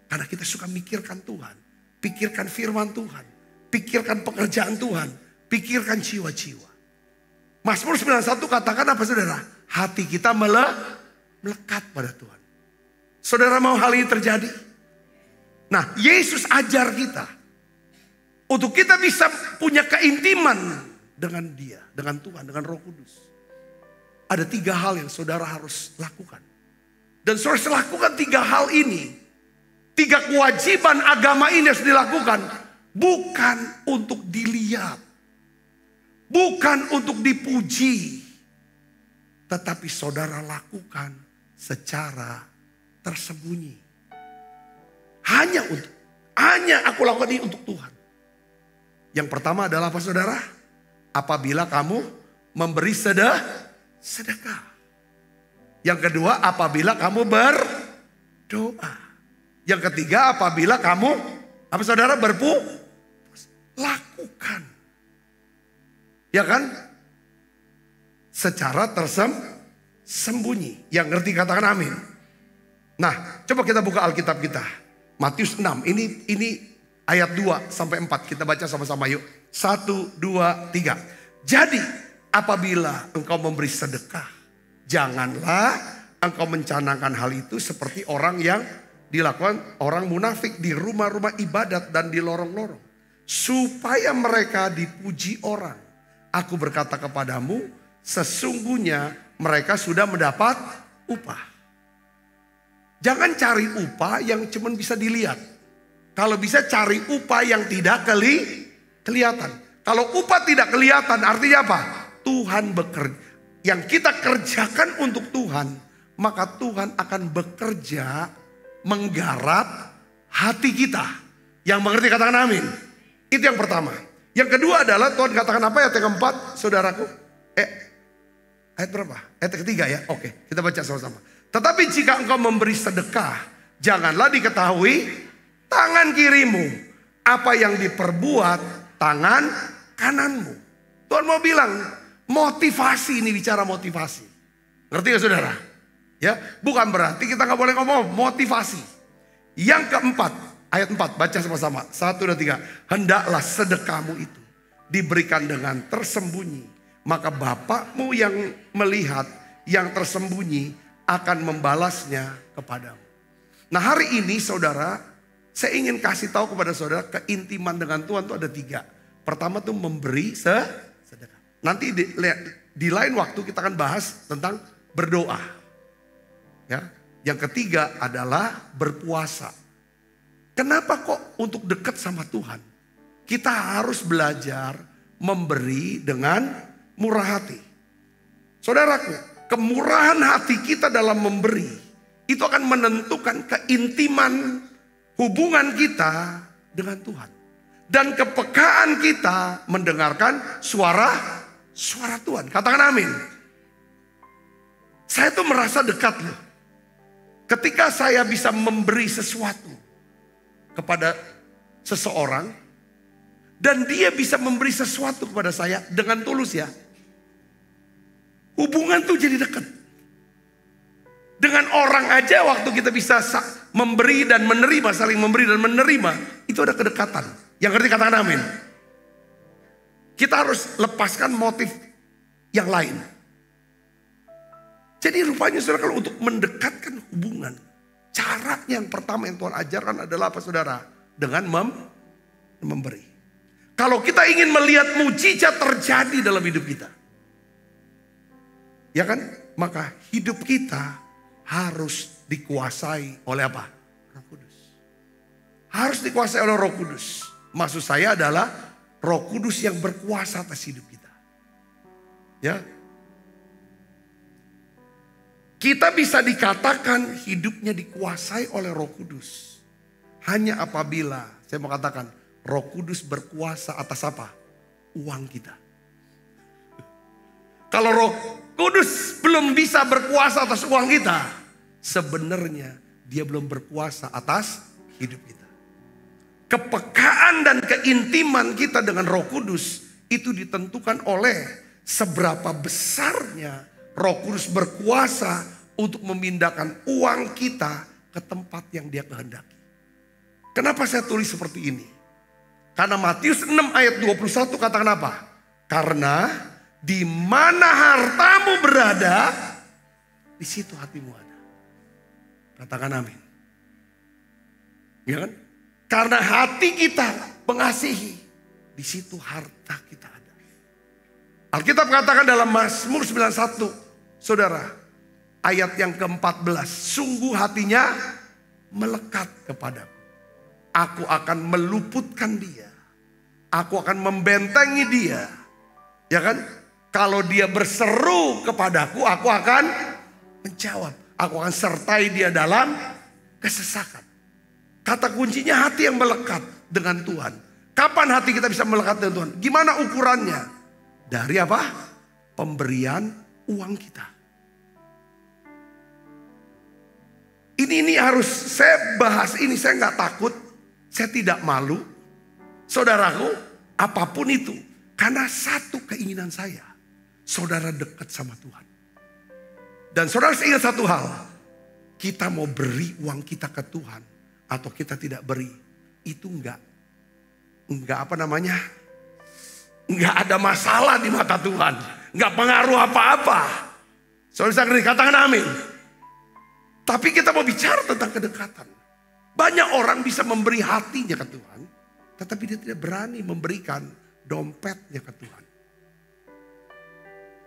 Karena kita suka mikirkan Tuhan. Pikirkan firman Tuhan. Pikirkan pekerjaan Tuhan. Pikirkan jiwa-jiwa. Mazmur 91 katakan apa saudara? Hati kita melekat pada Tuhan. Saudara mau hal ini terjadi? Nah, Yesus ajar kita. Untuk kita bisa punya keintiman dengan Dia. Dengan Tuhan, dengan Roh Kudus. Ada 3 hal yang saudara harus lakukan. Dan saudara lakukan 3 hal ini. 3 kewajiban agama ini harus dilakukan. Bukan untuk dilihat. Bukan untuk dipuji. Tetapi saudara lakukan secara tersembunyi. Hanya aku lakukan ini untuk Tuhan. Yang pertama adalah apa saudara? Apabila kamu memberi sedekah. Yang kedua apabila kamu berdoa. Yang ketiga apabila kamu apa saudara lakukan. Ya kan? Secara tersembunyi. Yang ngerti katakan amin. Nah, coba kita buka Alkitab kita. Matius 6. Ini ayat 2 sampai 4. Kita baca sama-sama yuk. 1, 2, 3. Jadi apabila engkau memberi sedekah, janganlah engkau mencanangkan hal itu seperti orang yang dilakukan orang munafik di rumah-rumah ibadat dan di lorong-lorong. Supaya mereka dipuji orang. Aku berkata kepadamu, sesungguhnya mereka sudah mendapat upah. Jangan cari upah yang cuma bisa dilihat. Kalau bisa cari upah yang tidak kelihatan. Kalau upah tidak kelihatan artinya apa? Tuhan bekerja. Yang kita kerjakan untuk Tuhan, maka Tuhan akan bekerja menggarap hati kita. Yang mengerti katakan amin. Itu yang pertama. Yang kedua adalah Tuhan katakan apa ayat yang keempat saudaraku? Ayat berapa? Ayat ketiga ya. Oke, kita baca sama-sama. Tetapi jika engkau memberi sedekah, janganlah diketahui tangan kirimu apa yang diperbuat tangan kananmu. Tuhan mau bilang motivasi, ini bicara motivasi. Ngerti gak saudara? Ya, bukan berarti kita gak boleh ngomong motivasi. Yang keempat, ayat 4 baca sama-sama. 1, 2, 3. Hendaklah sedekahmu itu diberikan dengan tersembunyi, maka Bapakmu yang melihat yang tersembunyi akan membalasnya kepadamu. Nah hari ini saudara, saya ingin kasih tahu kepada saudara keintiman dengan Tuhan itu ada 3. Pertama tuh memberi sedekah. Nanti di lain waktu kita akan bahas tentang berdoa. Ya. Yang ketiga adalah berpuasa. Kenapa kok untuk dekat sama Tuhan kita harus belajar memberi dengan murah hati? Saudaraku, kemurahan hati kita dalam memberi itu akan menentukan keintiman hubungan kita dengan Tuhan. Dan kepekaan kita mendengarkan suara Tuhan. Katakan amin. Saya tuh merasa dekat loh. Ketika saya bisa memberi sesuatu kepada seseorang. Dan dia bisa memberi sesuatu kepada saya dengan tulus ya. Hubungan tuh jadi dekat. Dengan orang aja waktu kita bisa memberi dan menerima, saling memberi dan menerima, itu ada kedekatan. Yang ngerti katakan amin. Kita harus lepaskan motif yang lain. Jadi rupanya saudara kalau untuk mendekatkan hubungan, caranya yang pertama yang Tuhan ajarkan adalah apa saudara? Dengan memberi. Kalau kita ingin melihat mujizat terjadi dalam hidup kita, ya kan? Maka hidup kita harus dikuasai oleh apa? Roh Kudus. Harus dikuasai oleh Roh Kudus. Maksud saya adalah Roh Kudus yang berkuasa atas hidup kita. Ya. Kita bisa dikatakan hidupnya dikuasai oleh Roh Kudus hanya apabila, saya mau katakan, Roh Kudus berkuasa atas apa? Uang kita. Kalau Roh Kudus belum bisa berkuasa atas uang kita, sebenarnya dia belum berkuasa atas hidup kita. Kepekaan dan keintiman kita dengan Roh Kudus itu ditentukan oleh seberapa besarnya Roh Kudus berkuasa untuk memindahkan uang kita ke tempat yang dia kehendaki. Kenapa saya tulis seperti ini? Karena Matius 6 ayat 21 katakan apa? Karena di mana hartamu berada, di situ hatimu ada. Katakan amin. Ya kan? Karena hati kita mengasihi, di situ harta kita ada. Alkitab katakan dalam Mazmur 91, saudara, ayat yang ke-14, sungguh hatinya melekat kepadaku. Aku akan meluputkan dia. Aku akan membentengi dia. Ya kan? Kalau dia berseru kepadaku, aku akan menjawab. Aku akan sertai dia dalam kesesakan. Kata kuncinya hati yang melekat dengan Tuhan. Kapan hati kita bisa melekat dengan Tuhan? Gimana ukurannya? Dari apa? Pemberian uang kita. Ini harus saya bahas ini, saya nggak takut, saya tidak malu. Saudaraku, apapun itu. Karena satu keinginan saya, saudara dekat sama Tuhan. Dan saudara ingat satu hal, kita mau beri uang kita ke Tuhan atau kita tidak beri, itu enggak apa namanya, enggak ada masalah di mata Tuhan, enggak pengaruh apa-apa. Saudara katakan amin. Tapi kita mau bicara tentang kedekatan. Banyak orang bisa memberi hatinya ke Tuhan, tetapi dia tidak berani memberikan dompetnya ke Tuhan.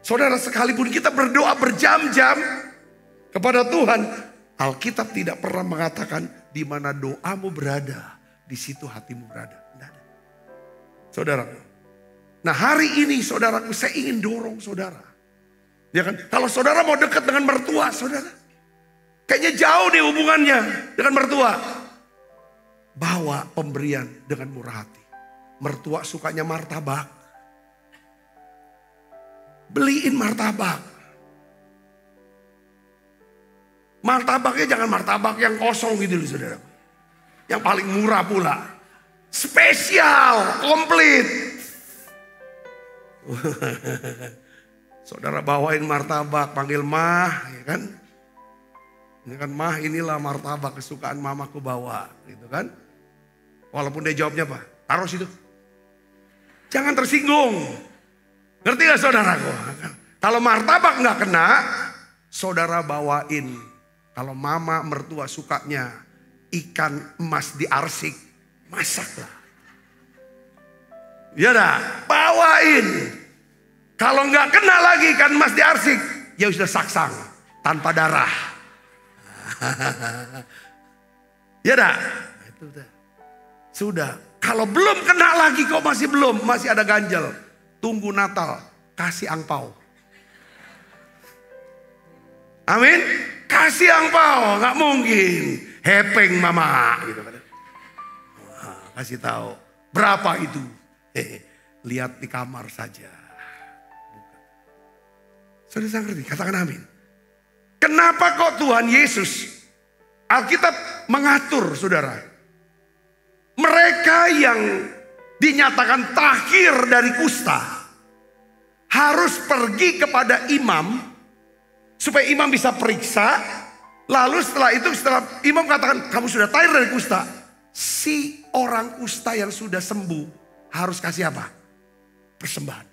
Saudara, sekalipun kita berdoa berjam-jam kepada Tuhan, Alkitab tidak pernah mengatakan di mana doamu berada, di situ hatimu berada. Tidak ada. Saudara, nah hari ini saudaraku, saya ingin dorong saudara. Ya kan? Kalau saudara mau dekat dengan mertua, saudara, kayaknya jauh deh hubungannya dengan mertua. Bawa pemberian dengan murah hati. Mertua sukanya martabak. Beliin martabak. Martabaknya jangan martabak yang kosong gitu loh saudara. Yang paling murah pula. Spesial, komplit. Saudara bawain martabak, panggil mah, ya kan? Ini kan mah, inilah martabak kesukaan mamaku bawa, gitu kan? Walaupun dia jawabnya apa? Taruh situ. Jangan tersinggung. Ngerti gak saudaraku? Kalau martabak gak kena, saudara bawain. Kalau mama mertua sukanya ikan emas diarsik, masaklah. Ya dah, bawain. Kalau gak kena lagi ikan emas diarsik, ya sudah saksang tanpa darah. Ya dah, itu dah. Sudah. Kalau belum kena lagi, kok masih belum, masih ada ganjel. Tunggu Natal, kasih angpau. Amin. Kasih angpau, nggak mungkin. Hepeng mama, gitu kan. Kasih tahu berapa itu. Lihat di kamar saja. Sudah saya ngerti, katakan amin. Kenapa kok Tuhan Yesus, Alkitab mengatur saudara. Mereka yang dinyatakan tahir dari kusta harus pergi kepada imam supaya imam bisa periksa. Lalu setelah itu, setelah imam katakan kamu sudah tahir dari kusta, si orang kusta yang sudah sembuh harus kasih apa? Persembahan.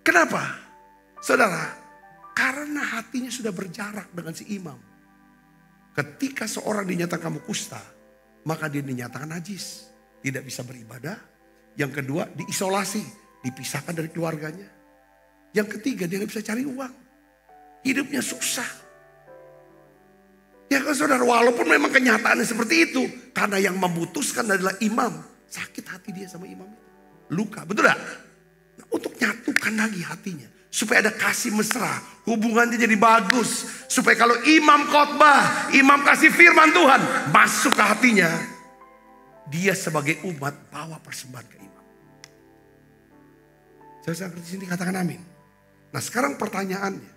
Kenapa? Saudara, karena hatinya sudah berjarak dengan si imam. Ketika seorang dinyatakan kamu kusta, maka dia dinyatakan najis, tidak bisa beribadah. Yang kedua, diisolasi, dipisahkan dari keluarganya. Yang ketiga, dia gak bisa cari uang. Hidupnya susah. Ya kan saudara, walaupun memang kenyataannya seperti itu, karena yang memutuskan adalah imam, sakit hati dia sama imam itu. luka. Betul gak? Nah, untuk nyatukan lagi hatinya. Supaya ada kasih mesra. Hubungannya jadi bagus. Supaya kalau imam khotbah, imam kasih firman Tuhan, masuk ke hatinya. Dia sebagai umat bawa persembahan ke imam. Saya di sini katakan amin. Nah sekarang pertanyaannya.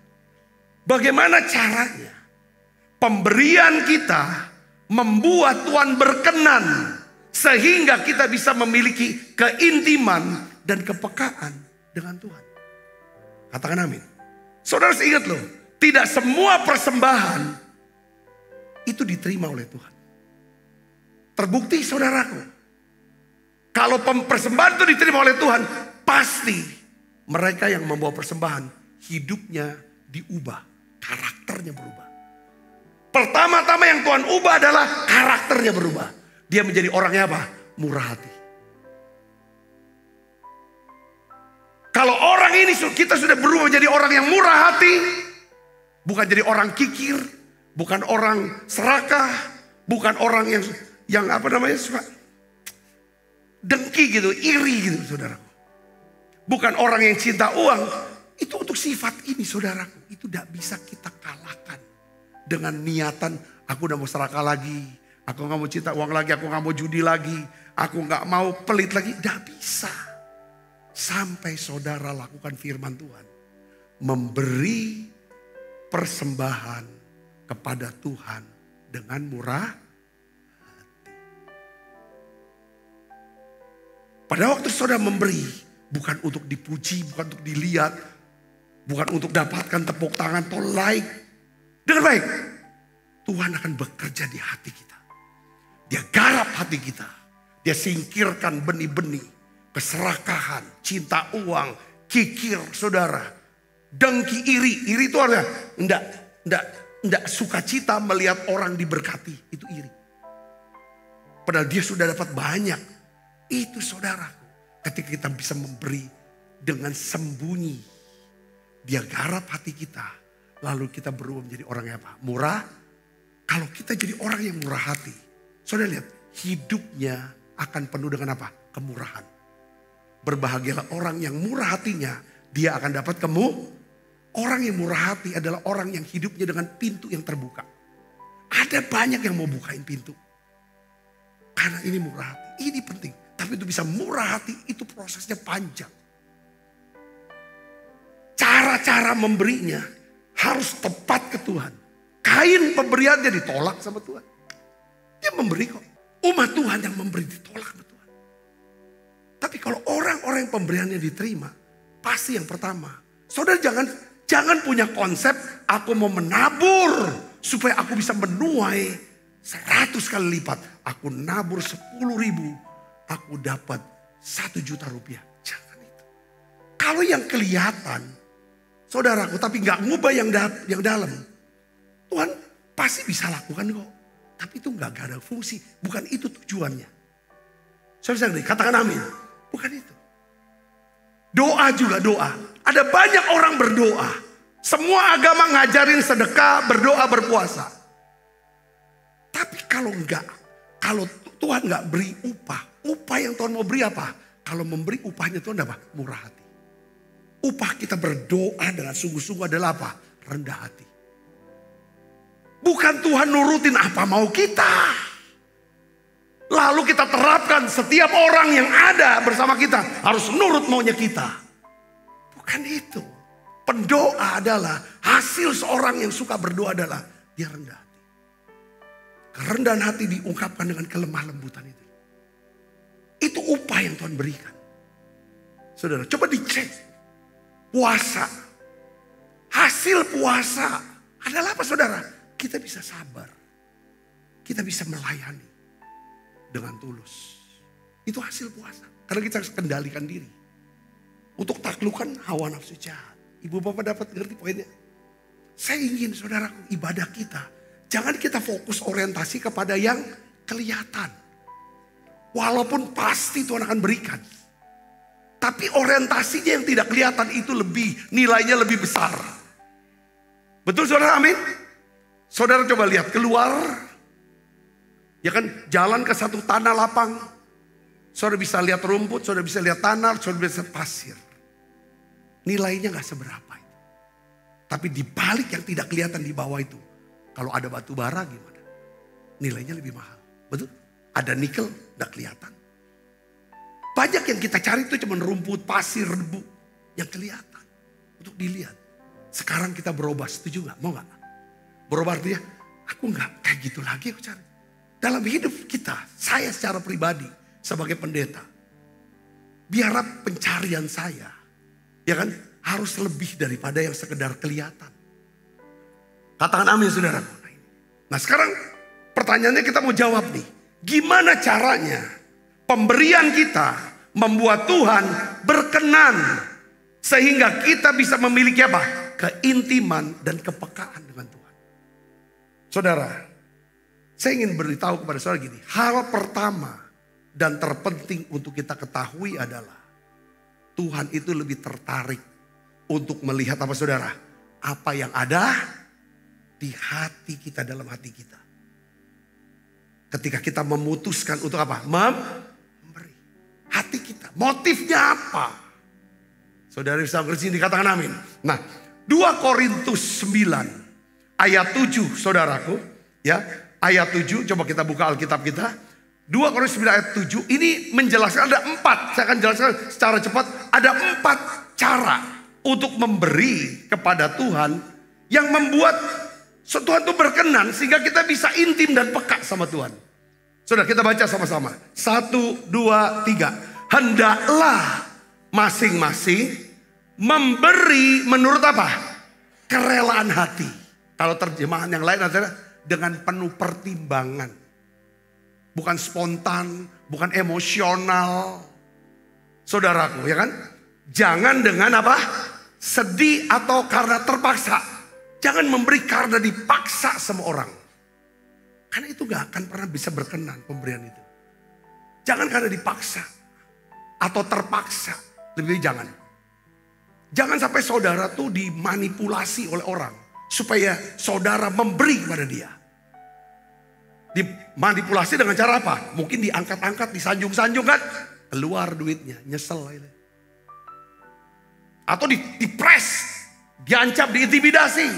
Bagaimana caranya pemberian kita membuat Tuhan berkenan sehingga kita bisa memiliki keintiman dan kepekaan dengan Tuhan. Katakan amin. Saudara ingat loh, tidak semua persembahan itu diterima oleh Tuhan. Terbukti saudaraku, kalau persembahan itu diterima oleh Tuhan, pasti mereka yang membawa persembahan hidupnya diubah, karakternya berubah. Pertama-tama yang Tuhan ubah adalah karakternya berubah. Dia menjadi orangnya apa? Murah hati. Kalau orang ini kita sudah berubah menjadi orang yang murah hati, bukan jadi orang kikir, bukan orang serakah, bukan orang yang apa namanya suka dengki gitu, iri gitu, saudaraku. Bukan orang yang cinta uang. Itu untuk sifat ini, saudaraku, itu tidak bisa kita kalahkan dengan niatan aku udah mau serakah lagi, aku nggak mau cinta uang lagi, aku nggak mau judi lagi, aku nggak mau pelit lagi. Tidak bisa. Sampai saudara lakukan firman Tuhan. Memberi persembahan kepada Tuhan dengan murah hati. Pada waktu saudara memberi, bukan untuk dipuji, bukan untuk dilihat, bukan untuk dapatkan tepuk tangan atau like. Dengan baik, Tuhan akan bekerja di hati kita. Dia garap hati kita. Dia singkirkan benih-benih keserakahan, cinta uang, kikir, saudara, dengki, iri. Iri itu adalah enggak sukacita melihat orang diberkati. Itu iri. Padahal dia sudah dapat banyak. Itu saudara. Ketika kita bisa memberi dengan sembunyi, dia garap hati kita. Lalu kita berubah menjadi orang yang apa? Murah. Kalau kita jadi orang yang murah hati, saudara lihat, hidupnya akan penuh dengan apa? Kemurahan. Berbahagialah orang yang murah hatinya, dia akan dapat Orang yang murah hati adalah orang yang hidupnya dengan pintu yang terbuka. Ada banyak yang mau bukain pintu. Karena ini murah hati, ini penting. Tapi itu bisa murah hati, itu prosesnya panjang. Cara-cara memberinya harus tepat ke Tuhan. Kain pemberiannya ditolak sama Tuhan. Dia memberi kok. Umat Tuhan yang memberi ditolak sama Tuhan. Tapi kalau orang-orang yang pemberiannya diterima, pasti yang pertama, saudara jangan punya konsep aku mau menabur supaya aku bisa menuai 100 kali lipat. Aku nabur 10.000, aku dapat 1 juta rupiah. Jangan itu. Kalau yang kelihatan, saudaraku, tapi nggak ngubah yang dalam, Tuhan pasti bisa lakukan kok. Tapi itu nggak ada fungsi, bukan itu tujuannya. Saudara katakan amin. Bukan itu. Doa juga doa. Ada banyak orang berdoa. Semua agama ngajarin sedekah, berdoa, berpuasa. Tapi kalau Tuhan nggak beri upah yang Tuhan mau beri apa? Kalau memberi upahnya Tuhan apa? Murah hati. Upah kita berdoa dengan sungguh-sungguh adalah apa? Rendah hati. Bukan Tuhan nurutin apa mau kita. Lalu kita terapkan setiap orang yang ada bersama kita harus nurut maunya kita. Bukan itu. Pendoa adalah hasil seorang yang suka berdoa adalah dia rendah hati. Kerendahan hati diungkapkan dengan kelemah lembutan itu. Itu upah yang Tuhan berikan. Saudara, coba dicek. Puasa. Hasil puasa adalah apa saudara? Kita bisa sabar. Kita bisa melayani. Dengan tulus. Itu hasil puasa. Karena kita harus kendalikan diri. Untuk taklukkan hawa nafsu jahat. Ibu bapak dapat ngerti poinnya? Saya ingin saudaraku ibadah kita. Jangan kita fokus orientasi kepada yang kelihatan. Walaupun pasti Tuhan akan berikan. Tapi orientasinya yang tidak kelihatan itu nilainya lebih besar. Betul saudara, amin? Saudara coba lihat keluar. Ya kan jalan ke satu tanah lapang. Saudara bisa lihat rumput, saudara bisa lihat tanah, saudara bisa lihat pasir. Nilainya gak seberapa itu. Tapi di balik yang tidak kelihatan di bawah itu, kalau ada batu bara gimana? Nilainya lebih mahal. Betul? Ada nikel, gak kelihatan. Banyak yang kita cari itu cuma rumput, pasir, debu. Yang kelihatan. Untuk dilihat. Sekarang kita berubah, setuju gak? Mau gak? Berubah artinya, aku gak kayak gitu lagi aku cari. Dalam hidup kita, saya secara pribadi, sebagai pendeta. Biarlah pencarian saya, ya kan, harus lebih daripada yang sekedar kelihatan. Katakan amin saudara. Nah sekarang pertanyaannya kita mau jawab nih. Gimana caranya pemberian kita membuat Tuhan berkenan. Sehingga kita bisa memiliki apa? Keintiman dan kepekaan dengan Tuhan. Saudara, saya ingin beritahu kepada saudara gini. Hal pertama dan terpenting untuk kita ketahui adalah Tuhan itu lebih tertarik untuk melihat apa saudara? Apa yang ada di hati kita, dalam hati kita. Ketika kita memutuskan untuk apa? Memberi. Hati kita. Motifnya apa? Saudara bisa ngerti dikatakan amin. Nah 2 Korintus 9 ayat 7 saudaraku. Ya, ayat 7 coba kita buka Alkitab kita. 2 Korintus 9 ayat 7 ini menjelaskan ada 4. Saya akan jelaskan secara cepat. Ada 4 cara untuk memberi kepada Tuhan yang membuat Tuhan itu berkenan sehingga kita bisa intim dan peka sama Tuhan. Saudara kita baca sama-sama. 1, 2, 3. Hendaklah masing-masing memberi menurut apa? Kerelaan hati. Kalau terjemahan yang lain adalah dengan penuh pertimbangan. Bukan spontan, bukan emosional. Saudaraku, ya kan? Jangan dengan apa? Sedih atau karena terpaksa. Jangan memberi karena dipaksa sama orang. Karena itu gak akan pernah bisa berkenan pemberian itu. Jangan karena dipaksa. Atau terpaksa. Lebih jangan. Jangan sampai saudara tuh dimanipulasi oleh orang. Supaya saudara memberi kepada dia. Dimanipulasi dengan cara apa? Mungkin diangkat-angkat, disanjung-sanjung kan. Keluar duitnya, nyesel. Atau dipres, diancam, diintimidasi.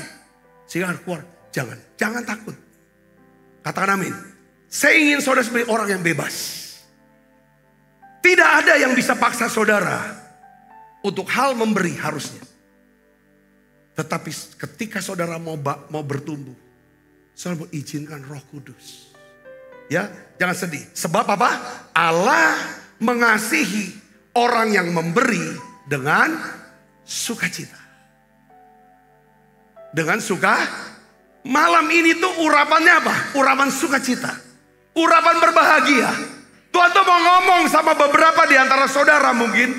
Sehingga keluar, jangan takut. Katakan amin. Saya ingin saudara sebagai orang yang bebas. Tidak ada yang bisa paksa saudara untuk hal memberi harusnya. Tetapi ketika saudara mau bertumbuh, saudara mau izinkan Roh Kudus. Ya, jangan sedih. Sebab apa? Allah mengasihi orang yang memberi dengan sukacita. Dengan malam ini tuh urapannya apa? Urapan sukacita. Urapan berbahagia. Tuhan tuh mau ngomong sama beberapa di antara saudara mungkin.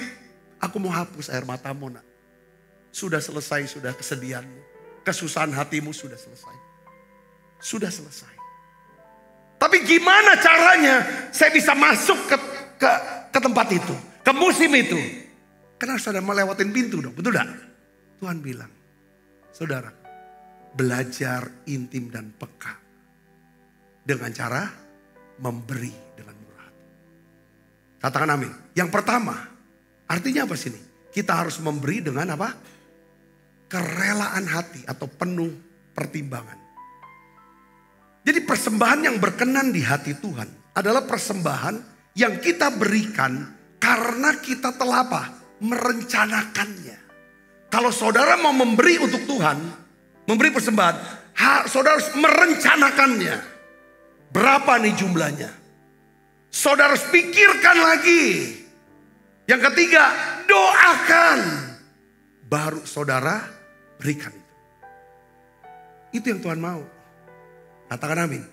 Aku mau hapus air matamu nak. Sudah selesai, sudah kesedihanmu. Kesusahan hatimu sudah selesai. Sudah selesai. Tapi gimana caranya saya bisa masuk ke tempat itu. Ke musim itu. Karena saudara melewatin pintu dong. Betul gak? Tuhan bilang. Saudara. Belajar intim dan peka. Dengan cara memberi dengan murah hati. Katakan amin. Yang pertama. Artinya apa sini? Kita harus memberi dengan apa? Kerelaan hati atau penuh pertimbangan. Jadi persembahan yang berkenan di hati Tuhan adalah persembahan yang kita berikan karena kita telah apa? Merencanakannya. Kalau saudara mau memberi untuk Tuhan, memberi persembahan, saudara harus merencanakannya. Berapa nih jumlahnya? Saudara harus pikirkan lagi. Yang ketiga, doakan. Baru saudara berikan itu. Itu yang Tuhan mau. Katakan amin.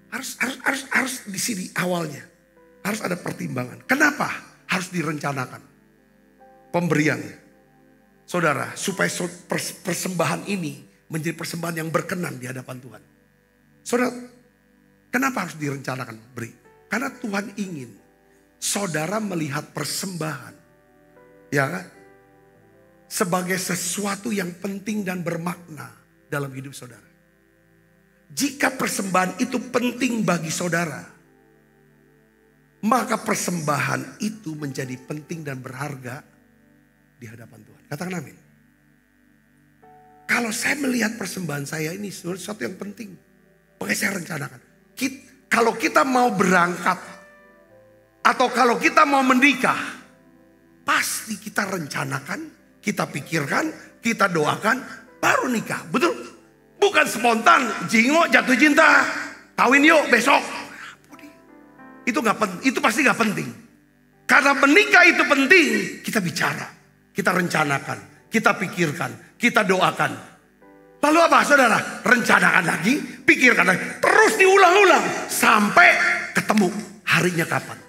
Harus di sini awalnya. Harus ada pertimbangan. Kenapa? Harus direncanakan. Pemberiannya. Saudara, supaya persembahan ini menjadi persembahan yang berkenan di hadapan Tuhan. Saudara, kenapa harus direncanakan beri? Karena Tuhan ingin saudara melihat persembahan. Ya kan? Sebagai sesuatu yang penting dan bermakna dalam hidup saudara. Jika persembahan itu penting bagi saudara, maka persembahan itu menjadi penting dan berharga di hadapan Tuhan. Katakan amin. Kalau saya melihat persembahan saya ini sesuatu yang penting, makanya saya rencanakan. Kalau kita mau berangkat atau kalau kita mau menikah, pasti kita rencanakan, kita pikirkan, kita doakan, baru nikah. Betul? Bukan spontan, jingok jatuh cinta, kawin yuk besok. Itu pasti gak penting. Karena menikah itu penting, kita bicara, kita rencanakan, kita pikirkan, kita doakan. Lalu apa saudara? Rencanakan lagi, pikirkan lagi, terus diulang-ulang sampai ketemu harinya kapan.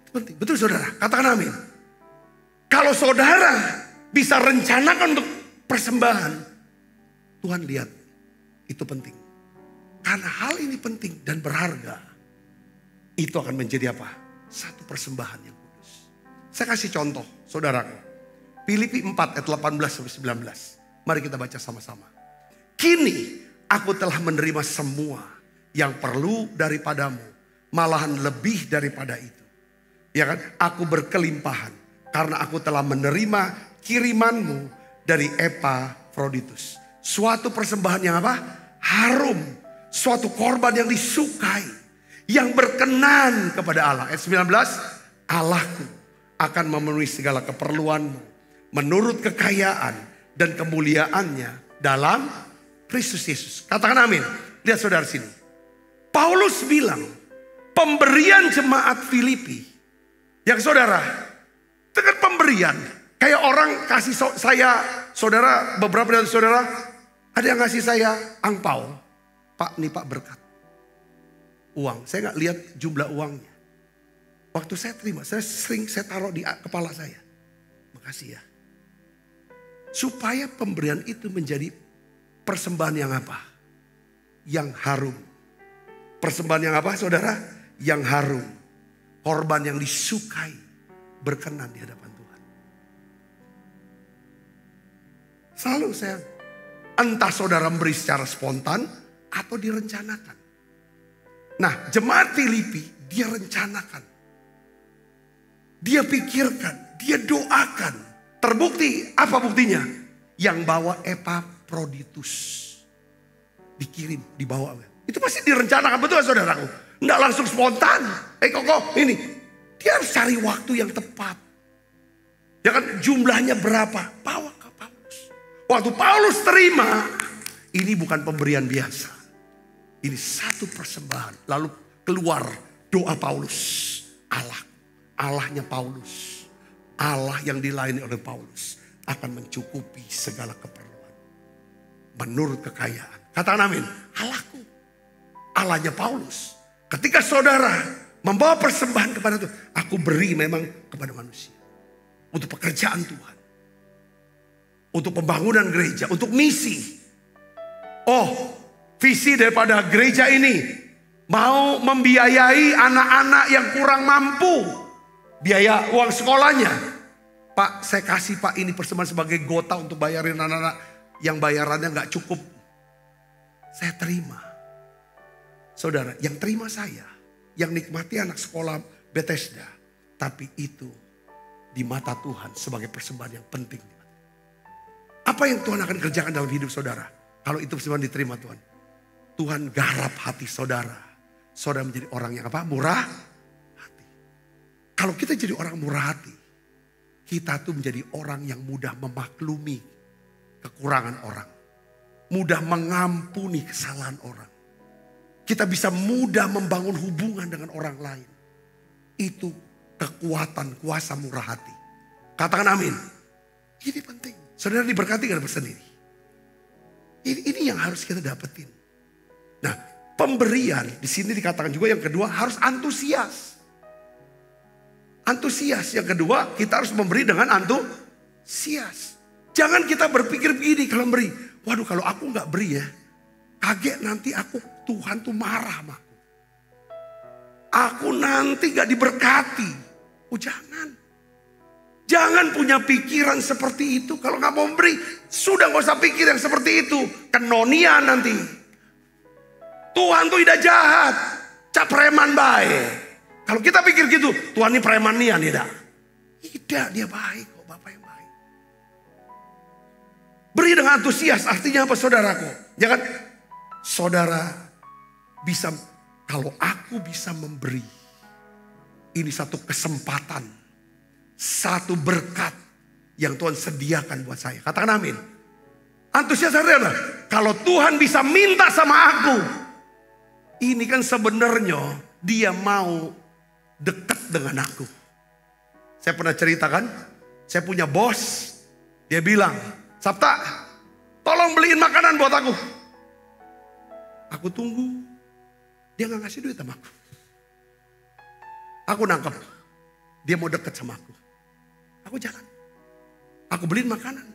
Itu penting, betul saudara? Katakan amin. Kalau saudara bisa rencanakan untuk persembahan, Tuhan lihat itu penting. Karena hal ini penting dan berharga. Itu akan menjadi apa? Satu persembahan yang kudus. Saya kasih contoh, saudaraku. Filipi 4 ayat 18-19. Mari kita baca sama-sama. Kini aku telah menerima semua yang perlu daripadamu, malahan lebih daripada itu. Ya kan? Aku berkelimpahan karena aku telah menerima kirimanmu dari Epafroditus. Suatu persembahan yang apa? Harum. Suatu korban yang disukai. Yang berkenan kepada Allah. Ayat 19. Allahku akan memenuhi segala keperluanmu menurut kekayaan dan kemuliaannya dalam Kristus Yesus. Katakan amin. Lihat saudara sini. Paulus bilang pemberian jemaat Filipi. Yang saudara, dengan pemberian. Kayak orang kasih saya, saudara, beberapa dari saudara, ada yang kasih saya angpau. Pak, nih Pak berkat. Uang, saya gak lihat jumlah uangnya. Waktu saya terima, saya taruh di kepala saya. Makasih ya. Supaya pemberian itu menjadi persembahan yang apa? Yang harum. Persembahan yang apa saudara? Yang harum. Korban yang disukai, berkenan di hadapan Tuhan. Selalu saya, entah saudara memberi secara spontan atau direncanakan. Nah, jemaat Filipi dia rencanakan. Dia pikirkan, dia doakan. Terbukti, apa buktinya? Yang bawa Epafroditus. Dikirim, dibawa. Itu pasti direncanakan, betul saudaraku? Nggak langsung spontan. Kok ini. Dia harus cari waktu yang tepat. Ya kan, jumlahnya berapa? Bawa ke Paulus. Waktu Paulus terima, ini bukan pemberian biasa. Ini satu persembahan. Lalu keluar doa Paulus. Allahnya Paulus. Allah yang dilayani oleh Paulus. Akan mencukupi segala keperluan. Menurut kekayaan. Katakan amin. Allahku. Allahnya Paulus. Ketika saudara membawa persembahan kepada Tuhan. Aku beri memang kepada manusia. Untuk pekerjaan Tuhan. Untuk pembangunan gereja. Untuk misi. Visi daripada gereja ini mau membiayai anak-anak yang kurang mampu. Biaya uang sekolahnya. Pak, saya kasih Pak ini persembahan sebagai gota untuk bayarin anak-anak yang bayarannya gak cukup. Saya terima. Saudara, yang terima saya. Yang nikmati anak sekolah Bethesda. Tapi itu di mata Tuhan sebagai persembahan yang penting. Apa yang Tuhan akan kerjakan dalam hidup saudara? Kalau itu persembahan diterima Tuhan. Tuhan garap hati saudara. Saudara menjadi orang yang apa? Murah hati. Kalau kita jadi orang murah hati. Kita tuh menjadi orang yang mudah memaklumi kekurangan orang. Mudah mengampuni kesalahan orang. Kita bisa mudah membangun hubungan dengan orang lain. Itu kekuatan kuasa murah hati. Katakan amin. Ini penting. Saudara diberkati gak bersendiri. Ini yang harus kita dapetin. Nah, pemberian di sini dikatakan juga yang kedua harus antusias. Antusias yang kedua kita harus memberi dengan antusias. Jangan kita berpikir begini kalau memberi. Waduh, kalau aku nggak beri ya, kaget nanti Tuhan tuh marah sama aku. Aku nanti nggak diberkati. Jangan punya pikiran seperti itu. Kalau nggak mau memberi, sudah nggak usah pikir yang seperti itu. Kenonian nanti. Tuhan tuh tidak jahat. Capreman baik. Kalau kita pikir gitu, Tuhan ini preman nih, tidak. Tidak, dia baik kok, Bapak yang baik. Beri dengan antusias, artinya apa saudaraku? Jangan, saudara bisa, kalau aku bisa memberi, ini satu kesempatan, satu berkat yang Tuhan sediakan buat saya. Katakan amin. Antusias adalah, kalau Tuhan bisa minta sama aku, ini kan sebenarnya dia mau dekat dengan aku. Saya pernah ceritakan, saya punya bos, dia bilang, Sabta, tolong beliin makanan buat aku. Aku tunggu, dia gak ngasih duit sama aku. Aku nangkep, dia mau dekat sama aku. Aku jalan, aku beliin makanan.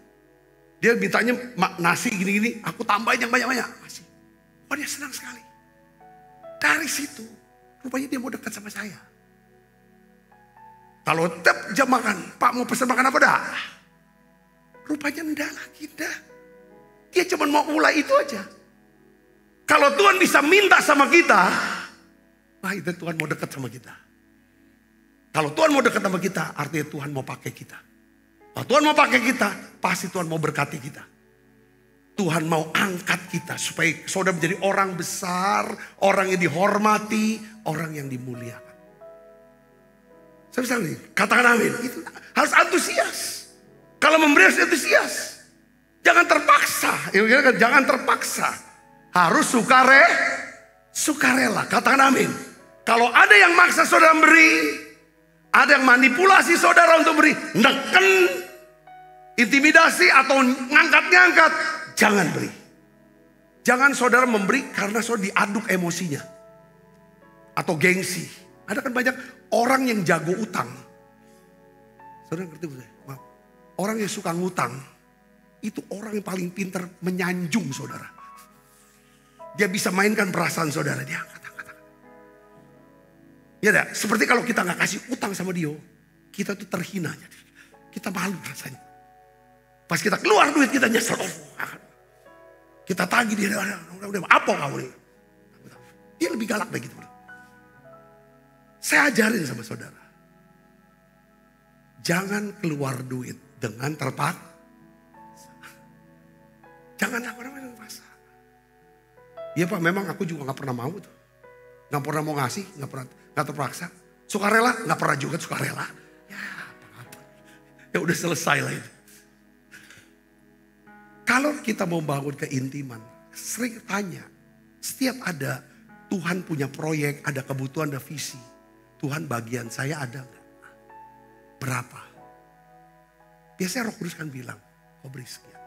Dia mintanya nasi gini-gini, aku tambahin yang banyak-banyak. Masih. Oh, dia senang sekali. Dari situ, rupanya dia mau dekat sama saya. Kalau tiap jam makan, Pak mau pesan makan apa dah? Rupanya enggak lagi dah. Dia cuma mau mulai itu aja. Kalau Tuhan bisa minta sama kita, wah itu Tuhan mau dekat sama kita. Kalau Tuhan mau dekat sama kita, artinya Tuhan mau pakai kita. Kalau Tuhan mau pakai kita, pasti Tuhan mau berkati kita. Tuhan mau angkat kita supaya saudara menjadi orang besar, orang yang dihormati, orang yang dimuliakan. Saya bisa nih, katakan amin. Itu harus antusias. Kalau memberi harus antusias. Jangan terpaksa. Jangan terpaksa. Harus sukarela. Katakan amin. Kalau ada yang maksa saudara beri, ada yang manipulasi saudara untuk beri, neken, intimidasi atau ngangkat-ngangkat, jangan beri. Jangan saudara memberi karena saudara diaduk emosinya. Atau gengsi. Ada kan banyak orang yang jago utang. Saudara ngerti bukan? Orang yang suka ngutang, itu orang yang paling pintar menyanjung saudara. Dia bisa mainkan perasaan saudara. Dia angkat. Ya dah, seperti kalau kita gak kasih utang sama dia, kita tuh terhina. Kita malu rasanya. Pas kita keluar duit kita nyesel. Kita tagih dia, udah apa kamu nih? Dia lebih galak begitu. Saya ajarin sama saudara. Jangan keluar duit dengan terpaksa. Jangan lakukan apa yang terpaksa. Iya Pak, memang aku juga gak pernah mau tuh. Gak pernah mau ngasih, gak terpaksa. Sukarela, gak pernah juga sukarela. Ya apa-apa. Ya udah selesai lah itu. Kalau kita mau bangun keintiman, sering tanya. Setiap ada Tuhan punya proyek, ada kebutuhan, ada visi. Tuhan bagian saya ada gak? Berapa? Biasanya Roh Kudus kan bilang, kau beri sekian.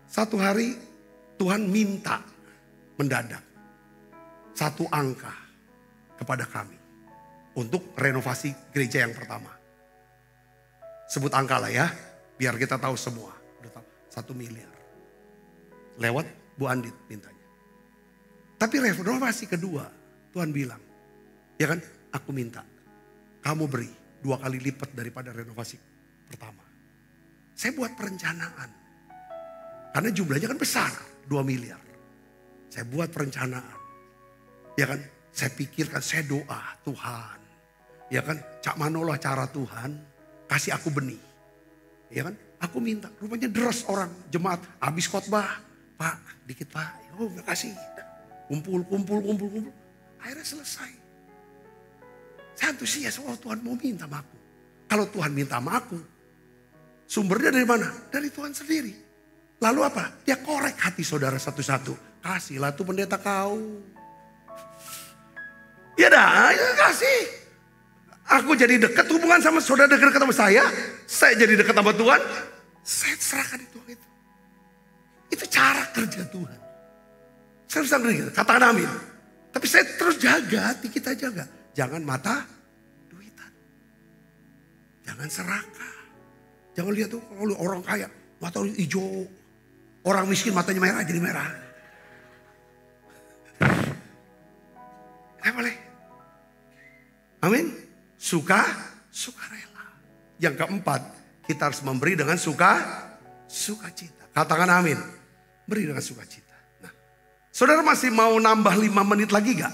Satu hari Tuhan minta mendadak satu angka kepada kami untuk renovasi gereja yang pertama. Sebut angka lah ya, biar kita tahu semua. Udah tahu, 1 miliar. Lewat Bu Andit mintanya. Tapi renovasi kedua, Tuhan bilang, ya kan, aku minta kamu beri 2 kali lipat daripada renovasi pertama. Saya buat perencanaan. Karena jumlahnya kan besar, 2 miliar. Saya buat perencanaan. Ya kan, saya pikirkan, saya doa, Tuhan. Ya kan, cak manolah cara Tuhan, kasih aku benih. Ya kan, aku minta, rupanya deras orang jemaat, habis khotbah, Pak, dikit Pak, oh makasih. Kumpul. Akhirnya selesai. Saya antusias, oh Tuhan mau minta sama aku. Kalau Tuhan minta sama aku, sumbernya dari mana? Dari Tuhan sendiri. Lalu apa? Dia korek hati saudara satu-satu. Kasihlah tuh pendeta kau. Ya dah, ya kasih. Aku jadi dekat hubungan sama saudara, dekat sama saya jadi dekat sama Tuhan. Saya serahkan itu. Itu cara kerja Tuhan. Saya bisa ngeri, katakan amin. Tapi saya terus jaga, hati kita jaga. Jangan mata duitan. Jangan serakah. Jangan lihat tuh kalau orang kaya, mata hijau. Orang miskin matanya merah jadi merah. Boleh. Amin. Sukarela. Yang keempat, kita harus memberi dengan sukacita. Katakan amin. Beri dengan sukacita. Nah, saudara masih mau nambah 5 menit lagi gak?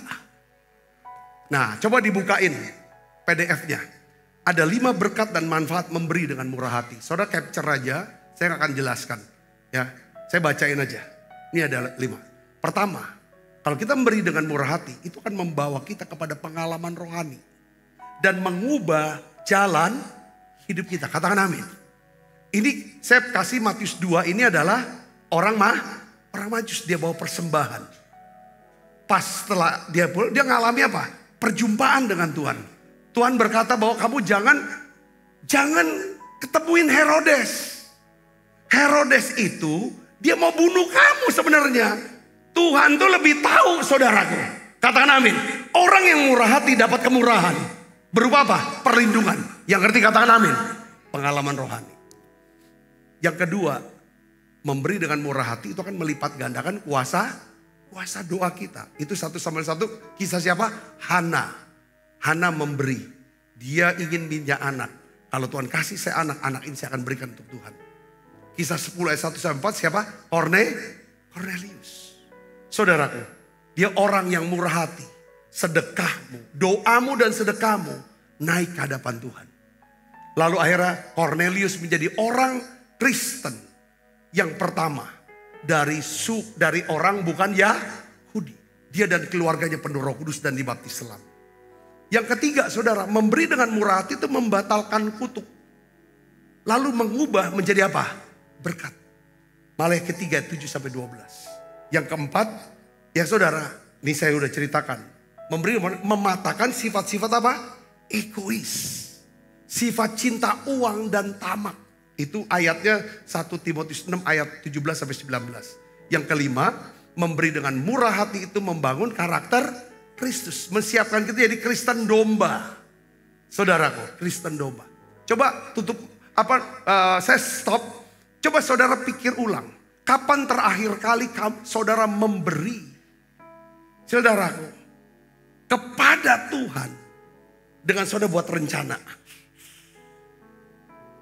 Nah, coba dibukain PDF-nya. Ada 5 berkat dan manfaat memberi dengan murah hati. Saudara capture aja, saya akan jelaskan. Ya, saya bacain aja. Ini ada 5. Pertama, kalau kita memberi dengan murah hati, itu akan membawa kita kepada pengalaman rohani. Dan mengubah jalan hidup kita. Katakan amin. Ini saya kasih Matius 2, ini adalah orang Majus, dia bawa persembahan. Pas setelah dia ngalami apa? Perjumpaan dengan Tuhan. Tuhan berkata bahwa kamu jangan ketemuin Herodes. Herodes itu dia mau bunuh kamu sebenarnya. Tuhan tuh lebih tahu, saudaraku. Katakan amin. Orang yang murah hati dapat kemurahan. Berupa apa? Perlindungan. Yang ngerti katakan amin. Pengalaman rohani. Yang kedua, memberi dengan murah hati itu akan melipat gandakan kuasa doa kita. Itu 1 Samuel 1, kisah siapa? Hana. Hana memberi. Dia ingin punya anak. Kalau Tuhan kasih saya anak ini saya akan berikan untuk Tuhan. Kisah 10 ayat 1 sampai 4 siapa? Cornelius. Saudaraku, dia orang yang murah hati. Sedekahmu, doamu dan sedekahmu naik ke hadapan Tuhan. Lalu akhirnya Cornelius menjadi orang Kristen yang pertama dari orang bukan Yahudi. Dia dan keluarganya penuh Roh Kudus dan dibaptis selam. Yang ketiga, saudara, memberi dengan murah hati itu membatalkan kutuk. Lalu mengubah menjadi apa? Berkat. Malah ketiga 7 sampai 12. Yang keempat, ya saudara, ini saya udah ceritakan. Memberi mematahkan sifat-sifat apa? Egois. Sifat cinta uang dan tamak. Itu ayatnya 1 Timotius 6 ayat 17 sampai 19. Yang kelima, memberi dengan murah hati itu membangun karakter Kristus. Mensiapkan kita jadi Kristen domba. Saudaraku, Kristen domba. Coba tutup saya stop. Coba saudara pikir ulang. Kapan terakhir kali saudara memberi, saudaraku, kepada Tuhan dengan saudara buat rencana?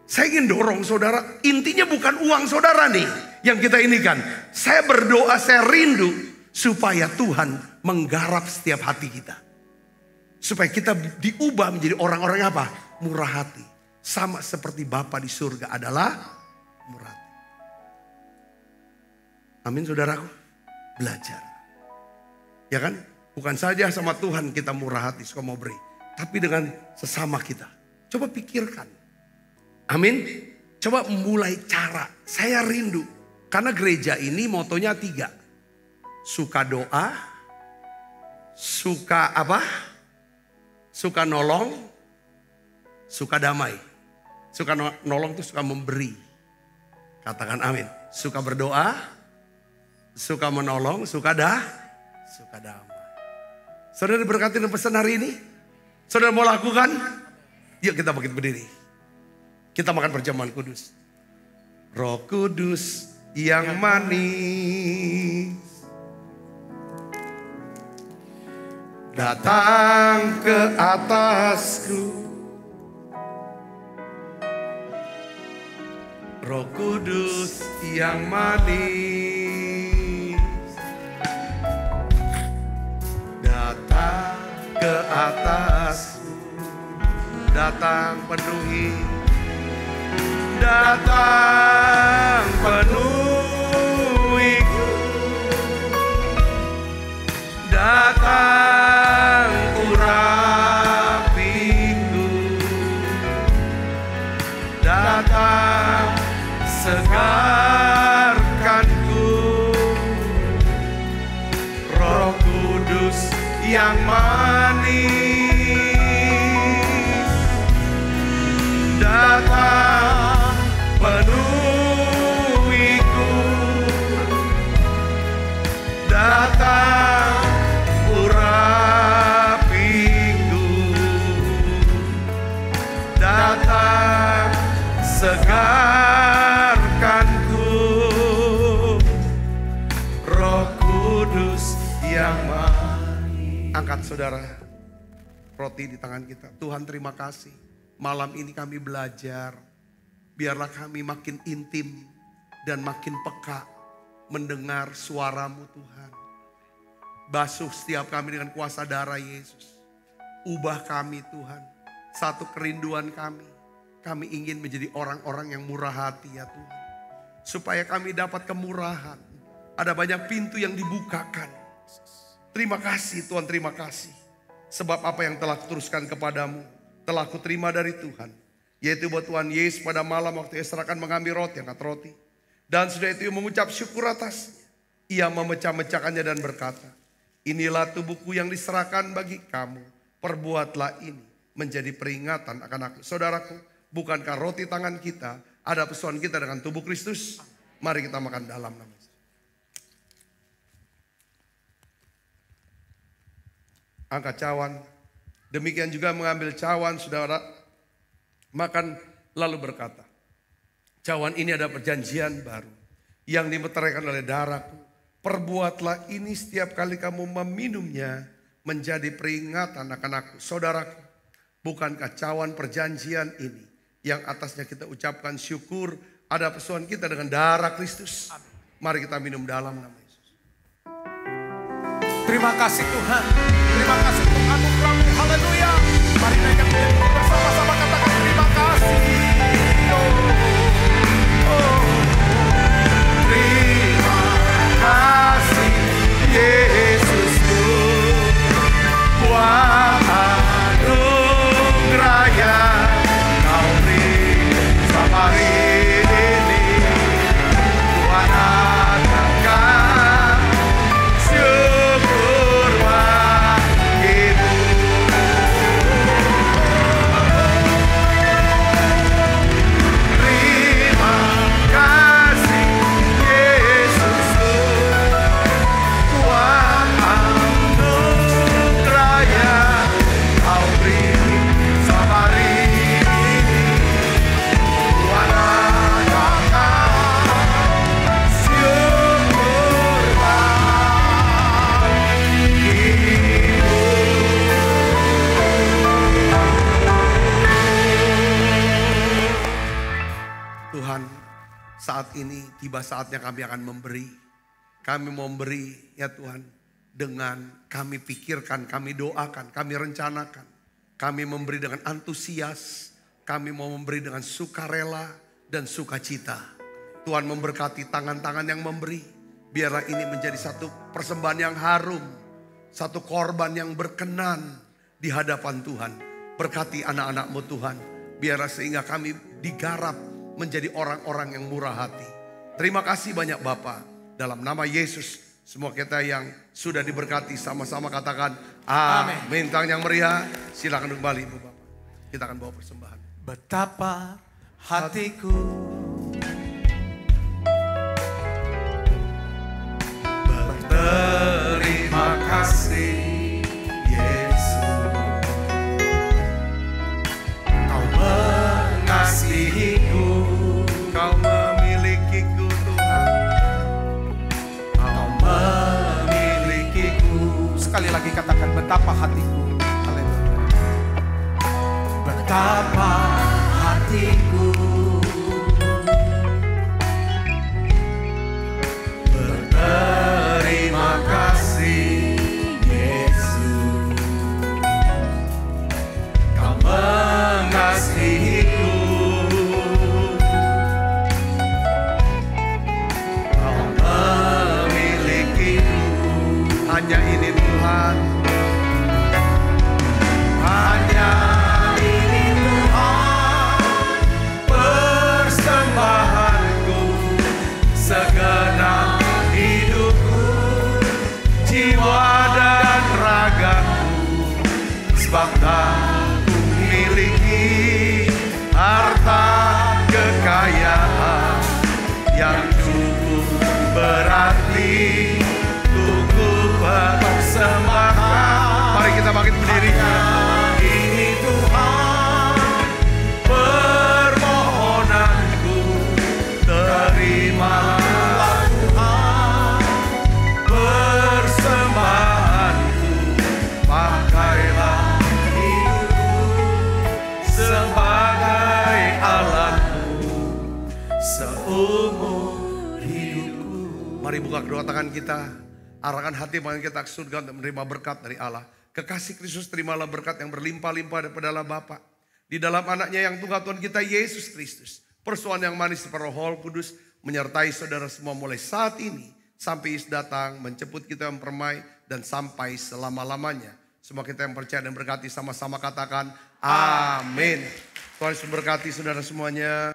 Saya ingin dorong saudara, intinya bukan uang saudara nih yang kita inikan. Saya berdoa, saya rindu supaya Tuhan menggarap setiap hati kita. Supaya kita diubah menjadi orang-orang apa? Murah hati. Sama seperti Bapa di surga adalah murah hati. Amin saudaraku. Belajar. Ya kan? Bukan saja sama Tuhan kita murah hati, suka mau beri. Tapi dengan sesama kita. Coba pikirkan. Amin. Coba mulai cara. Saya rindu. Karena gereja ini motonya 3. Suka doa. Suka apa? Suka nolong. Suka damai. Suka nolong itu suka memberi. Katakan amin. Suka berdoa. Suka menolong. Suka damai. Saudara diberkati dengan pesan hari ini? Saudara mau lakukan? Yuk kita bangkit berdiri. Kita makan perjamuan kudus. Roh Kudus yang manis datang ke atasku. Roh Kudus yang manis datang ke atasku. Datang penuhi. Datang penuhiku. Datang urapiku. Datang segarkanku. Roh Kudus yang manis datang penuhiku. Datang urapiku. Datang segarkanku. Roh Kudus yang manis. Angkat saudara roti di tangan kita. Tuhan terima kasih. Malam ini kami belajar. Biarlah kami makin intim dan makin peka mendengar suara-Mu Tuhan. Basuh setiap kami dengan kuasa darah Yesus. Ubah kami Tuhan. Satu kerinduan kami. Kami ingin menjadi orang-orang yang murah hati ya Tuhan. Supaya kami dapat kemurahan. Ada banyak pintu yang dibukakan. Terima kasih Tuhan, terima kasih. Sebab apa yang telah kuteruskan kepadamu telah kuterima dari Tuhan. Yaitu buat Tuhan Yesus pada malam waktu ia serahkan mengambil roti, angkat roti. Dan sudah itu ia mengucap syukur atasnya. Ia memecah-mecahkannya dan berkata, inilah tubuhku yang diserahkan bagi kamu. Perbuatlah ini menjadi peringatan akan aku. Saudaraku, bukankah roti tangan kita ada pesuan kita dengan tubuh Kristus? Mari kita makan dalam nama Yesus. Angkat cawan. Demikian juga mengambil cawan, saudara. Makan lalu berkata, cawan ini ada perjanjian baru yang dimeteraikan oleh darahku. Perbuatlah ini setiap kali kamu meminumnya menjadi peringatan akan aku. Saudaraku, bukankah cawan perjanjian ini yang atasnya kita ucapkan syukur ada pesuan kita dengan darah Kristus. Mari kita minum dalam nama Yesus. Terima kasih Tuhan. Terima kasih untuk anugerah-Mu. Haleluya. Mari naikkan pujian bersama-sama, katakan terima kasih. Terima kasih Yesusku. Buat anugerah yang Kau beri sama hari ini. Tuhan akan syukur bagimu. Terima kasih Yesusku. Tuhan anugerah yang Kau beri sama hari ini. Tuhan akan syukur bagimu. Tuhan, saat ini tiba saatnya kami akan memberi. Kami mau memberi ya Tuhan. Dengan kami pikirkan, kami doakan, kami rencanakan. Kami memberi dengan antusias. Kami mau memberi dengan sukarela dan sukacita. Tuhan memberkati tangan-tangan yang memberi. Biarlah ini menjadi satu persembahan yang harum. Satu korban yang berkenan di hadapan Tuhan. Berkati anak-anak-Mu Tuhan. Biarlah sehingga kami digarap menjadi orang-orang yang murah hati. Terima kasih banyak Bapa. Dalam nama Yesus, semua kita yang sudah diberkati sama-sama katakan amin. Bintang yang meriah, silakan kembali Ibu Bapak. Kita akan bawa persembahan. Betapa hatiku berterima kasih Yesus. Kau mengasihiku, Kau memilikiku Tuhan. Kau memilikiku. Sekali lagi katakan betapa hatiku. Haleluya. Betapa hatiku berterima kasih Yesus. Kau mengasihiku, Kau memilikiku. Hanya ini Tuhan. Hanya ini Tuhan persembahanku, segenap hidupku, jiwa dan ragaku. Sebab tak ku miliki harta kekayaan yang cukup berarti untuk ku persembahkan. Mari kita bangkit berdiri. Ini Tuhan permohonanku, terimalah Tuhan persembahanku. Pakailah hidupku sebagai alatmu seumur hidupku. Mari buka kedua tangan kita. Arahkan hati pengen kita ke surga untuk menerima berkat dari Allah. Kekasih Kristus terimalah berkat yang berlimpah-limpah daripada Allah Bapa. Di dalam anaknya yang tunggal Tuhan kita Yesus Kristus. Persoalan yang manis daripada Roh Kudus menyertai saudara semua mulai saat ini. Sampai Yesus datang menjemput kita yang permai dan sampai selama-lamanya. Semua kita yang percaya dan berkati sama-sama katakan amin. Tuhan Yesus berkati saudara semuanya.